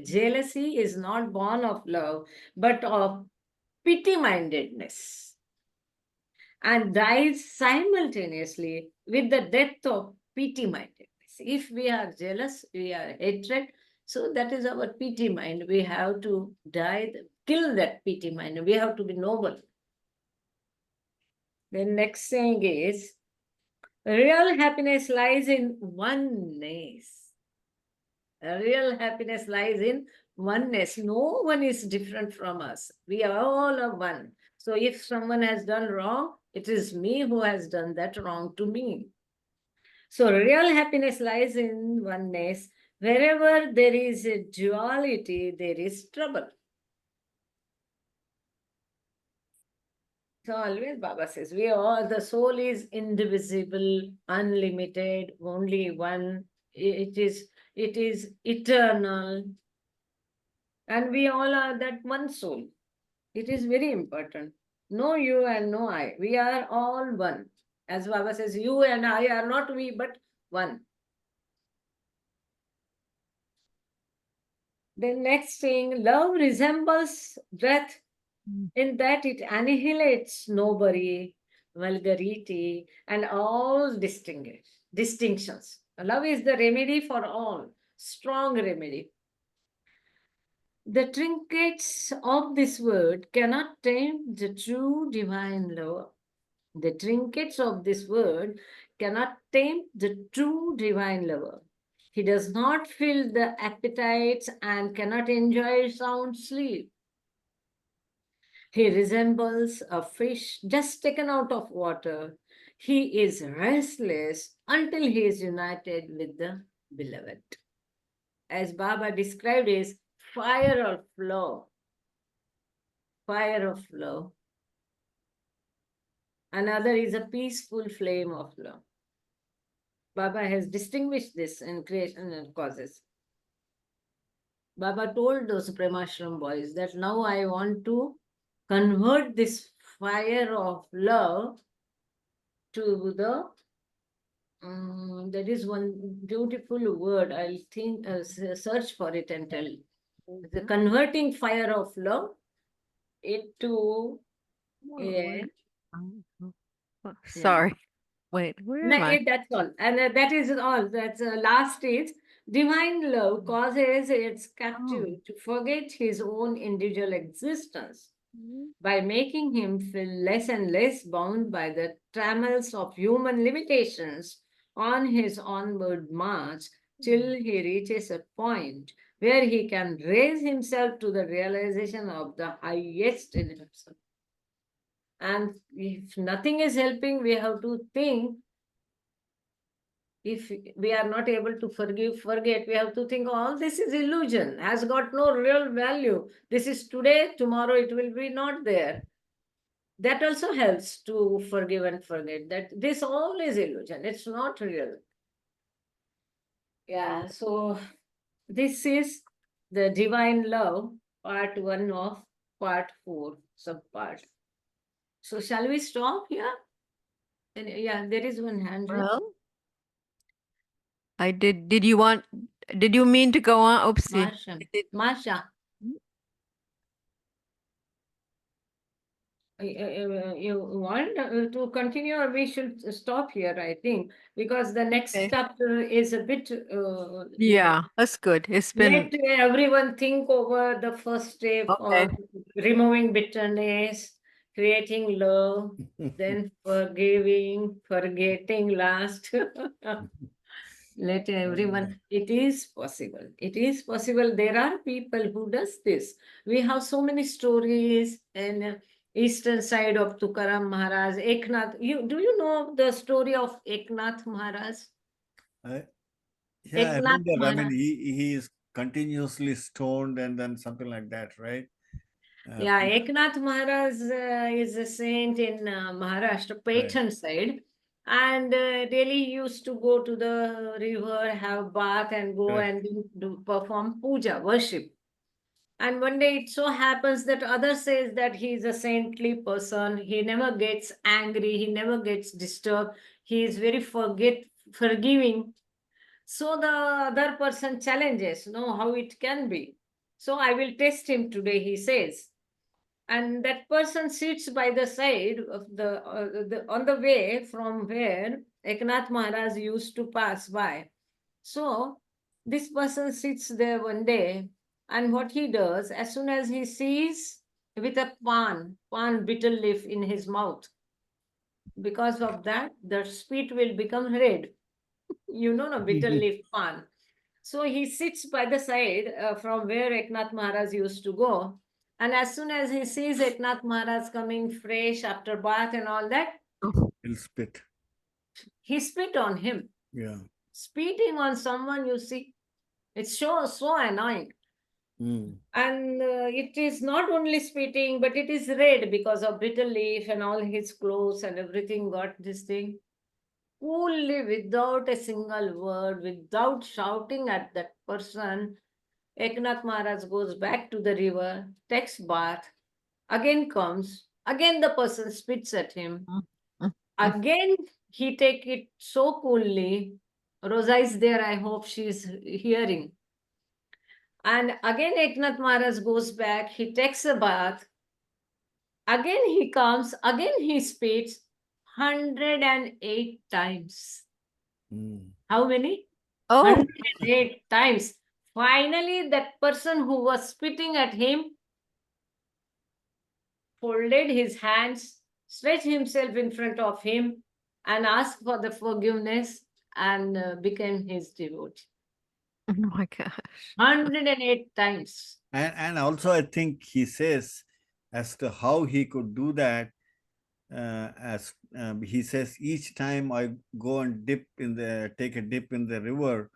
Jealousy is not born of love, but of pity-mindedness, and dies simultaneously with the death of pity-mindedness. If we are jealous, we are hatred, so that is our pity mind. We have to kill that pity mind. We have to be noble. The next saying is, real happiness lies in oneness. Real happiness lies in oneness. No one is different from us. We are all of one. So if someone has done wrong, it is me who has done that wrong to me. So real happiness lies in oneness. Wherever there is a duality, there is trouble. So always Baba says, the soul is indivisible, unlimited, only one. It is eternal. And we all are that one soul. It is very important. No you and no I. We are all one. As Baba says, you and I are not we, but one. The next thing, love resembles death in that it annihilates snobbery, vulgarity, and all distinctions. Love is the remedy for all, strong remedy. The trinkets of this word cannot tame the true divine love. The trinkets of this word cannot tame the true divine lover. He does not fill the appetites and cannot enjoy sound sleep. He resembles a fish just taken out of water. He is restless until he is united with the beloved. As Baba described, is fire of love. Fire of love. Another is a peaceful flame of love. Baba has distinguished this in creation and causes. Baba told those Premashram boys that now I want to convert this fire of love to the, that is one beautiful word. I'll search for it and tell you. The converting fire of love into a, Sorry. Wait, where am I? That's all. And that is all. That's last is divine love causes its captive to forget his own individual existence by making him feel less and less bound by the trammels of human limitations on his onward march till he reaches a point where he can raise himself to the realization of the highest in himself. And if nothing is helping, we have to think. If we are not able to forgive, forget, we have to think all this is illusion, has got no real value. This is today, tomorrow it will be not there. That also helps to forgive and forget that this all is illusion. It's not real. Yeah, so this is the divine love, part 1 of part 4, subpart. So shall we stop here? And yeah, there is one hand raised. Well, did you mean to go on? Oopsie. Marsha. Marsha. You want to continue, or we should stop here, I think, because the next Okay. chapter is a bit. Yeah, that's good. It's been Let everyone think over the first step okay. of removing bitterness, creating love, then forgiving, forgetting last. Let everyone, it is possible. It is possible. There are people who does this. We have so many stories in eastern side of Tukaram Maharaj, Eknath. Do you know the story of Eknath Maharaj? Yeah, I Eknath remember. I mean, Maharaj. he is continuously stoned and then something like that, right? Yeah, Eknath Maharaj is a saint in Maharashtra, Paitan side. And daily he used to go to the river, have bath, and go Correct. and do perform puja, worship. And one day it so happens that others says that he is a saintly person. He never gets angry. He never gets disturbed. He is very forgiving. So the other person challenges, no, how it can be. So I will test him today, he says. And that person sits by the side of on the way from where Eknath Maharaj used to pass by. So this person sits there one day, and what he does, as soon as he sees with a pan bitter leaf in his mouth, because of that, the spit will become red. You know, no bitter leaf pan. So he sits by the side from where Eknath Maharaj used to go. And as soon as he sees Eknath Maharaj coming fresh after bath and all that, He'll spit. he spit on him. Yeah. Spitting on someone, you see, it's so annoying. Mm. And it is not only spitting, but it is red because of bitter leaf and all his clothes and everything got this thing. Coolly, without a single word, without shouting at that person, Eknath Maharaj goes back to the river, takes bath, again comes, again the person spits at him. Again he take it so coolly. Rosa is there, I hope she is hearing. And again Eknath Maharaj goes back, he takes a bath, again he comes, again he spits 108 times. Mm. How many? Oh, 108 times. Finally, that person who was spitting at him folded his hands, stretched himself in front of him, and asked for the forgiveness and became his devotee. oh my gosh. 108 times. And also, I think he says as to how he could do that. As he says, each time I go and take a dip in the river,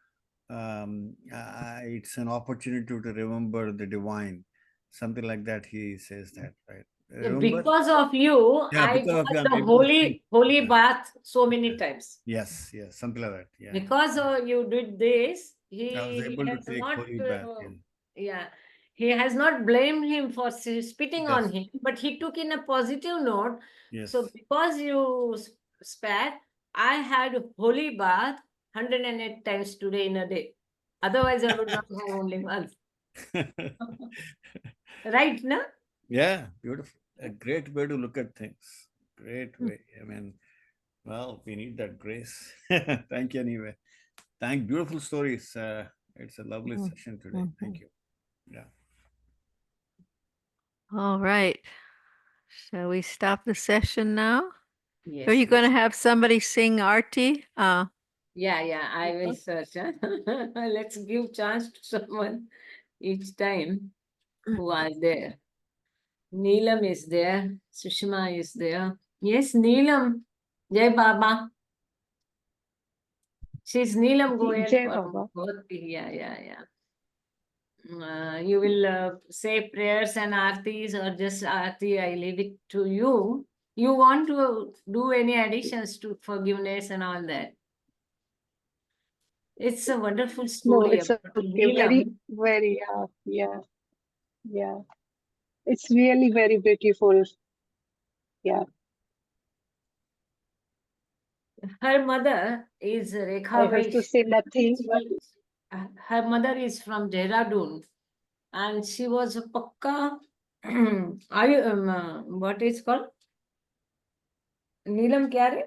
it's an opportunity to remember the divine, something like that. He says that, right? Remember? Because of you, Yeah, I because got of you, I'm the able to think. holy bath so many times. Yes, something like that. Yeah, Because you did this, I was he able to has take not, holy bath. yeah, he has not blamed him for spitting Yes. on him, but he took in a positive note. Yes. So because you spat, I had holy bath 108 times today in a day. Otherwise, I would not have only once. Right, no? Yeah, beautiful. A great way to look at things. Great way. I mean, well, we need that grace. Thank you anyway. Beautiful stories. It's a lovely session today. Thank you. Yeah. All right. Shall we stop the session now? Yes. Are you going to yes. have somebody sing Arti? Yeah, I will search. Huh? Let's give chance to someone each time who are there. Neelam is there. Sushma is there. Yes, Neelam. Jai Baba. She's Neelam Goyal Jai for Baba. both. Yeah. You will say prayers and aartis or just aarti. I leave it to you. You want to do any additions to forgiveness and all that? It's a wonderful No, story it's about okay. Very, Neelam. very, yeah. It's really very beautiful. Yeah, Her mother is Rekha I have to Vaish. say nothing, but Her mother is from Dehradun, and she was a pakka. Are you what is called? Neelam kya re?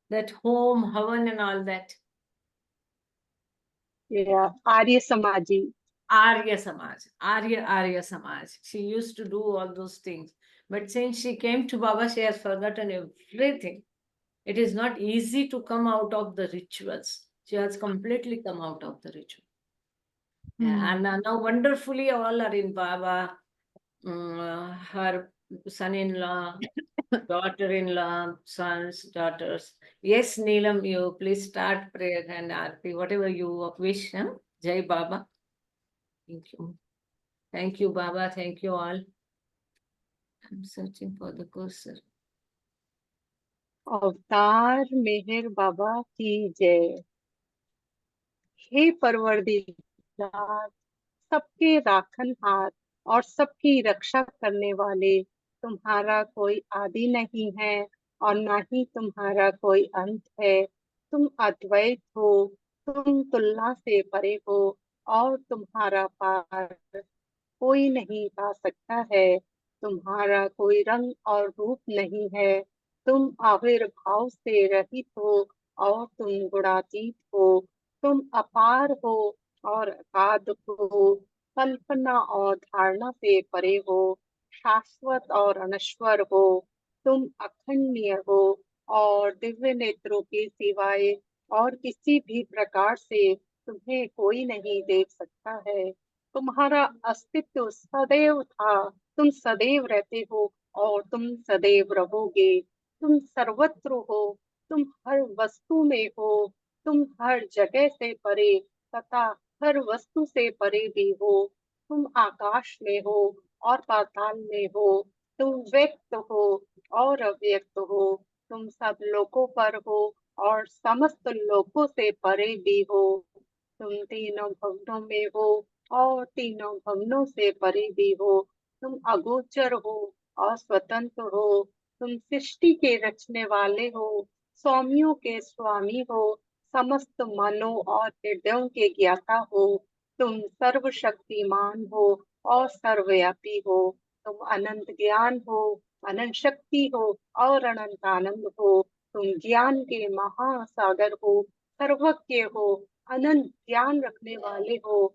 That home, havan, and all that. yeah, Arya Samaji. Arya Samaj. She used to do all those things. But since she came to Baba, she has forgotten everything. It is not easy to come out of the rituals. She has completely come out of the ritual. And now wonderfully all are in Baba. Her son-in-law, daughter-in-law, sons, daughters. Yes, Neelam, you please start prayer and Aarti, whatever you wish. Huh? Jai Baba. Thank you. Thank you, Baba. Thank you all. I'm searching for the cursor. अवतार मेहर बाबा की जय। हे परवरदिगार, सबके राखनहार और सबकी रक्षा करने वाले, तुम्हारा कोई आदि नहीं है और ना ही तुम्हारा कोई अंत है। तुम अद्वैत हो, तुम तुलना से परे हो और तुम्हारा पार कोई नहीं पा सकता है। तुम्हारा कोई रंग और रूप नहीं है। तुम आविर्भाव से रहित हो और तुम गुणातीत हो। तुम अपार हो और अगाध हो। कल्पना और धारणा से परे हो। शाश्वत और अनश्वर हो। तुम अखंडनीय हो और दिव्य नेत्रों के सिवाय और किसी भी प्रकार से तुम्हें कोई नहीं देख सकता है। तुम्हारा अस्तित्व सदैव था, तुम सदैव रहते हो और तुम सदैव रहोगे। तुम सर्वत्र हो, तुम हर वस्तु में हो, तुम हर जगह से परे तथा हर वस्तु से परे भी हो। तुम आकाश में हो और पाताल में हो। तुम व्यक्त हो और अव्यक्त हो। तुम सब लोकों पर हो और समस्त लोकों से परे भी हो। तुम तीनों भवनों में हो और तीनों भवनों से परे भी हो। तुम अगोचर हो और स्वतंत्र हो। तुम सृष्टि के रचने वाले हो, स्वामियों के स्वामी हो, समस्त मनों और हृदयों के ज्ञाता हो। तुम सर्वशक्तिमान हो और सर्वव्यापी हो। तुम अनंत ज्ञान हो, अनंत शक्ति हो और अनंत आनंद हो। तुम ज्ञान के महासागर हो, सर्वज्ञ हो, अनंत ज्ञान रखने वाले हो।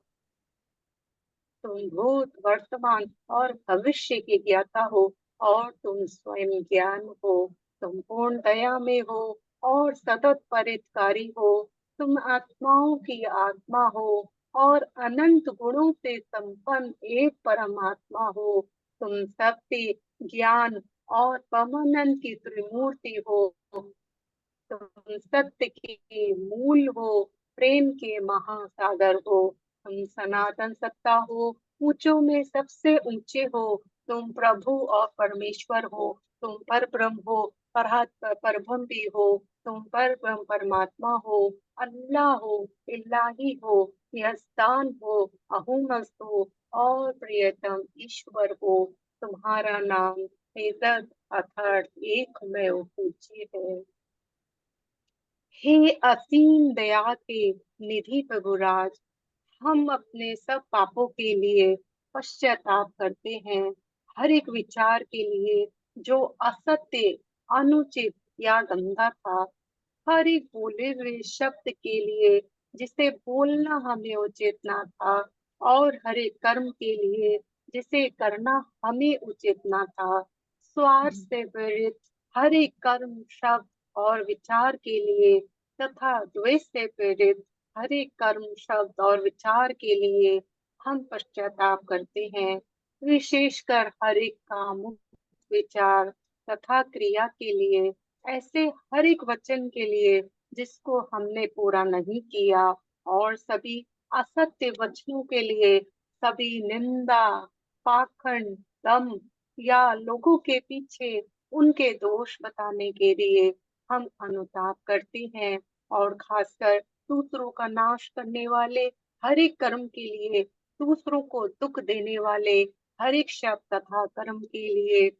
तुम भूत, वर्तमान और भविष्य के ज्ञाता हो और तुम स्वयं ज्ञान हो। तुम पूर्ण दया में हो और सतत परितकारी हो। तुम आत्माओं की आत्मा हो और अनंत गुणों से संपन्न एक परमात्मा हो। तुम सत्य, ज्ञान और परमानंद की त्रिमूर्ति हो। तुम सत्य के मूल हो, प्रेम के महासागर हो। तुम सनातन सत्ता हो, ऊंचों में सबसे ऊंचे हो। तुम प्रभु और परमेश्वर हो। तुम पर ब्रह्म हो, परब्रह्म भी हो। तुम पर ब्रह्म परमात्मा हो, अल्लाह हो, इलाही हो, यस्तान हो, अहुमस्त हो और प्रियतम ईश्वर हो। तुम्हारा नाम इज्जत अर्थात एक में पूज्य है। हे असीम दया के निधि प्रभुराज, हम अपने सब पापों के लिए पश्चाताप करते हैं। हर एक विचार के लिए जो असत्य, अनुचित या गंदा था। हर एक बोले हुए शब्द के लिए जिसे बोलना हमें उचित ना था और हर एक कर्म के लिए जिसे करना हमें उचित ना था। स्वार्थ से प्रेरित हर एक कर्म, शब्द और विचार के लिए तथा द्वेष से प्रेरित हर एक कर्म, शब्द और विचार के लिए हम पश्चाताप करते हैं। विशेषकर हर एक काम, विचार तथा क्रिया के लिए, ऐसे हर एक वचन के लिए जिसको हमने पूरा नहीं किया, और सभी असत्य वचनों के लिए, सभी निंदा, पाखंड, दम या लोगों के पीछे उनके दोष बताने के लिए हम अनुताप करते हैं। और खासकर दूसरों का नाश करने वाले हर एक कर्म के लिए, दूसरों को दुख देने वाले हर एक शब्द तथा कर्म के लिए,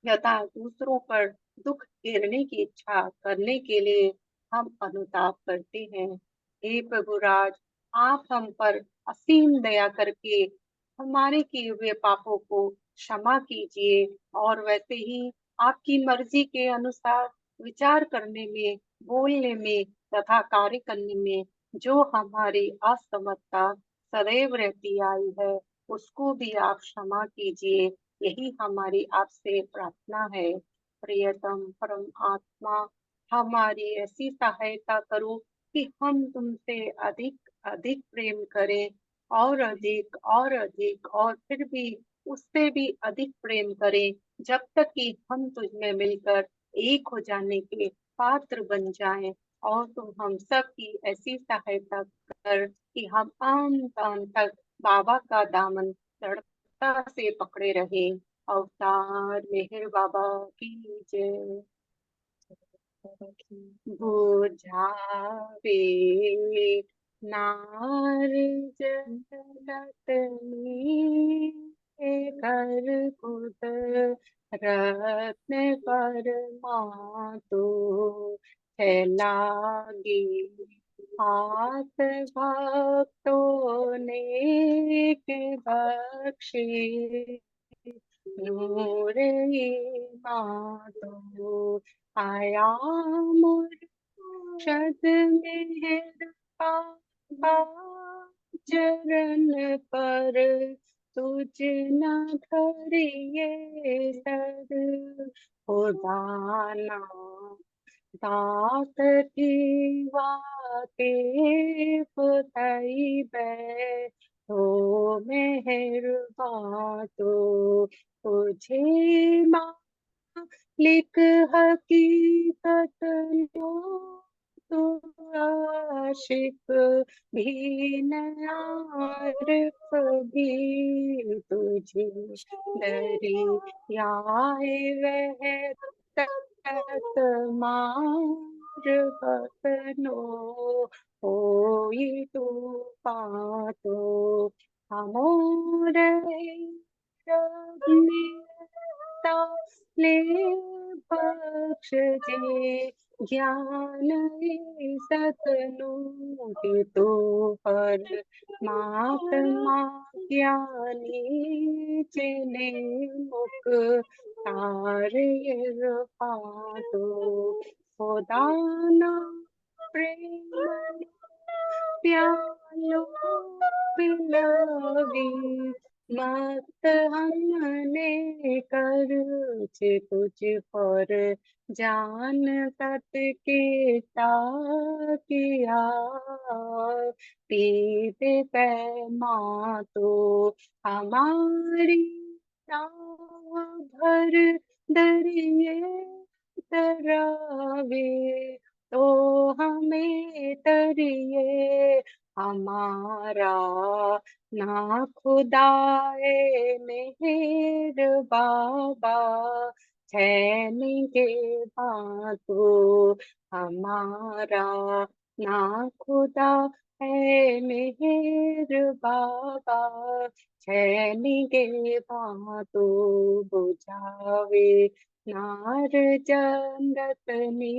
यथा दूसरों पर दुख गिरने की इच्छा करने के लिए हम अनुताप करते हैं। हे प्रभुराज, आप हम पर असीम दया करके हमारे किए हुए पापों को क्षमा कीजिए, और वैसे ही आपकी मर्जी के अनुसार विचार करने में, बोलने में तथा कार्य करने में जो हमारी असमर्थता सदैव रहती आई है, उसको भी आप क्षमा कीजिए। यही हमारी आपसे प्रार्थना है। प्रियतम परम आत्मा, हमारी ऐसी सहायता करो कि हम तुमसे अधिक अधिक प्रेम करें, और अधिक और अधिक, और फिर भी उससे भी अधिक प्रेम करें, जब तक कि हम तुझ में मिलकर एक हो जाने के पात्र बन जाएं। और तुम हम सब की ऐसी सहायता कर कि हम अंत अंत तक बाबा का दामन दृढ़ता से पकड़े रहे। अवतार मेहर बाबा की जय। बुझावे नार जगतनी कर कुद रत्न परमा तो लागी हाथ भक्तों ने बख्शे नूर मातो आया मुर्शद मेहर बाबा चरण पर तुझ न धरिए सर खुदाना दात की वाते पुतई बै तो मेहरबान तो तुझे मालिक हकीकत नो तो आशिक भी न आरिफ भी तुझे दरियाए वह तत मार बतनो होई तू पातो हमोरे ले बख्श जे ज्ञान सतनु तो पर महात्मा ज्ञानी जिने मुख तार पातो खुदाना प्रेम प्यालो पिलावी मत हमने कर तुझ पर जान तत के किया पीते पैमा तो हमारी नाव भर दरिए तरावे तो हमें तरिए हमारा ना खुदाए मेहर बाबा छैनी के बातों हमारा ना खुदा है मेहर बाबा छैनी के बातों बुझावे नार जंगतनी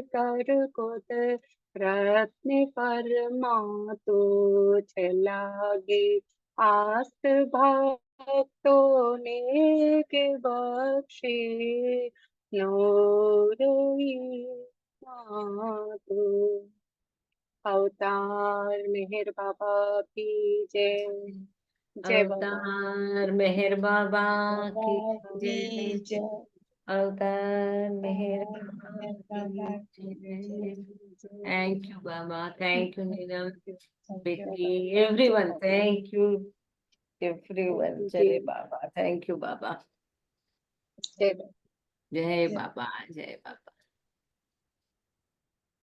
कर कुद रत्न परमा तो छलागे आस भक्तों ने के बख्शे नोरई मातो। अवतार मेहर बाबा की जय। जय बाबा। अवतार मेहर बाबा की बाबा जय। की जय। अवतार मेहर बाबा की जय। Thank you, Baba. Thank you, Neelam, Vicky, everyone. Thank you, everyone. Jai Baba. Thank you, Baba. जय Jai Baba. Jai Baba.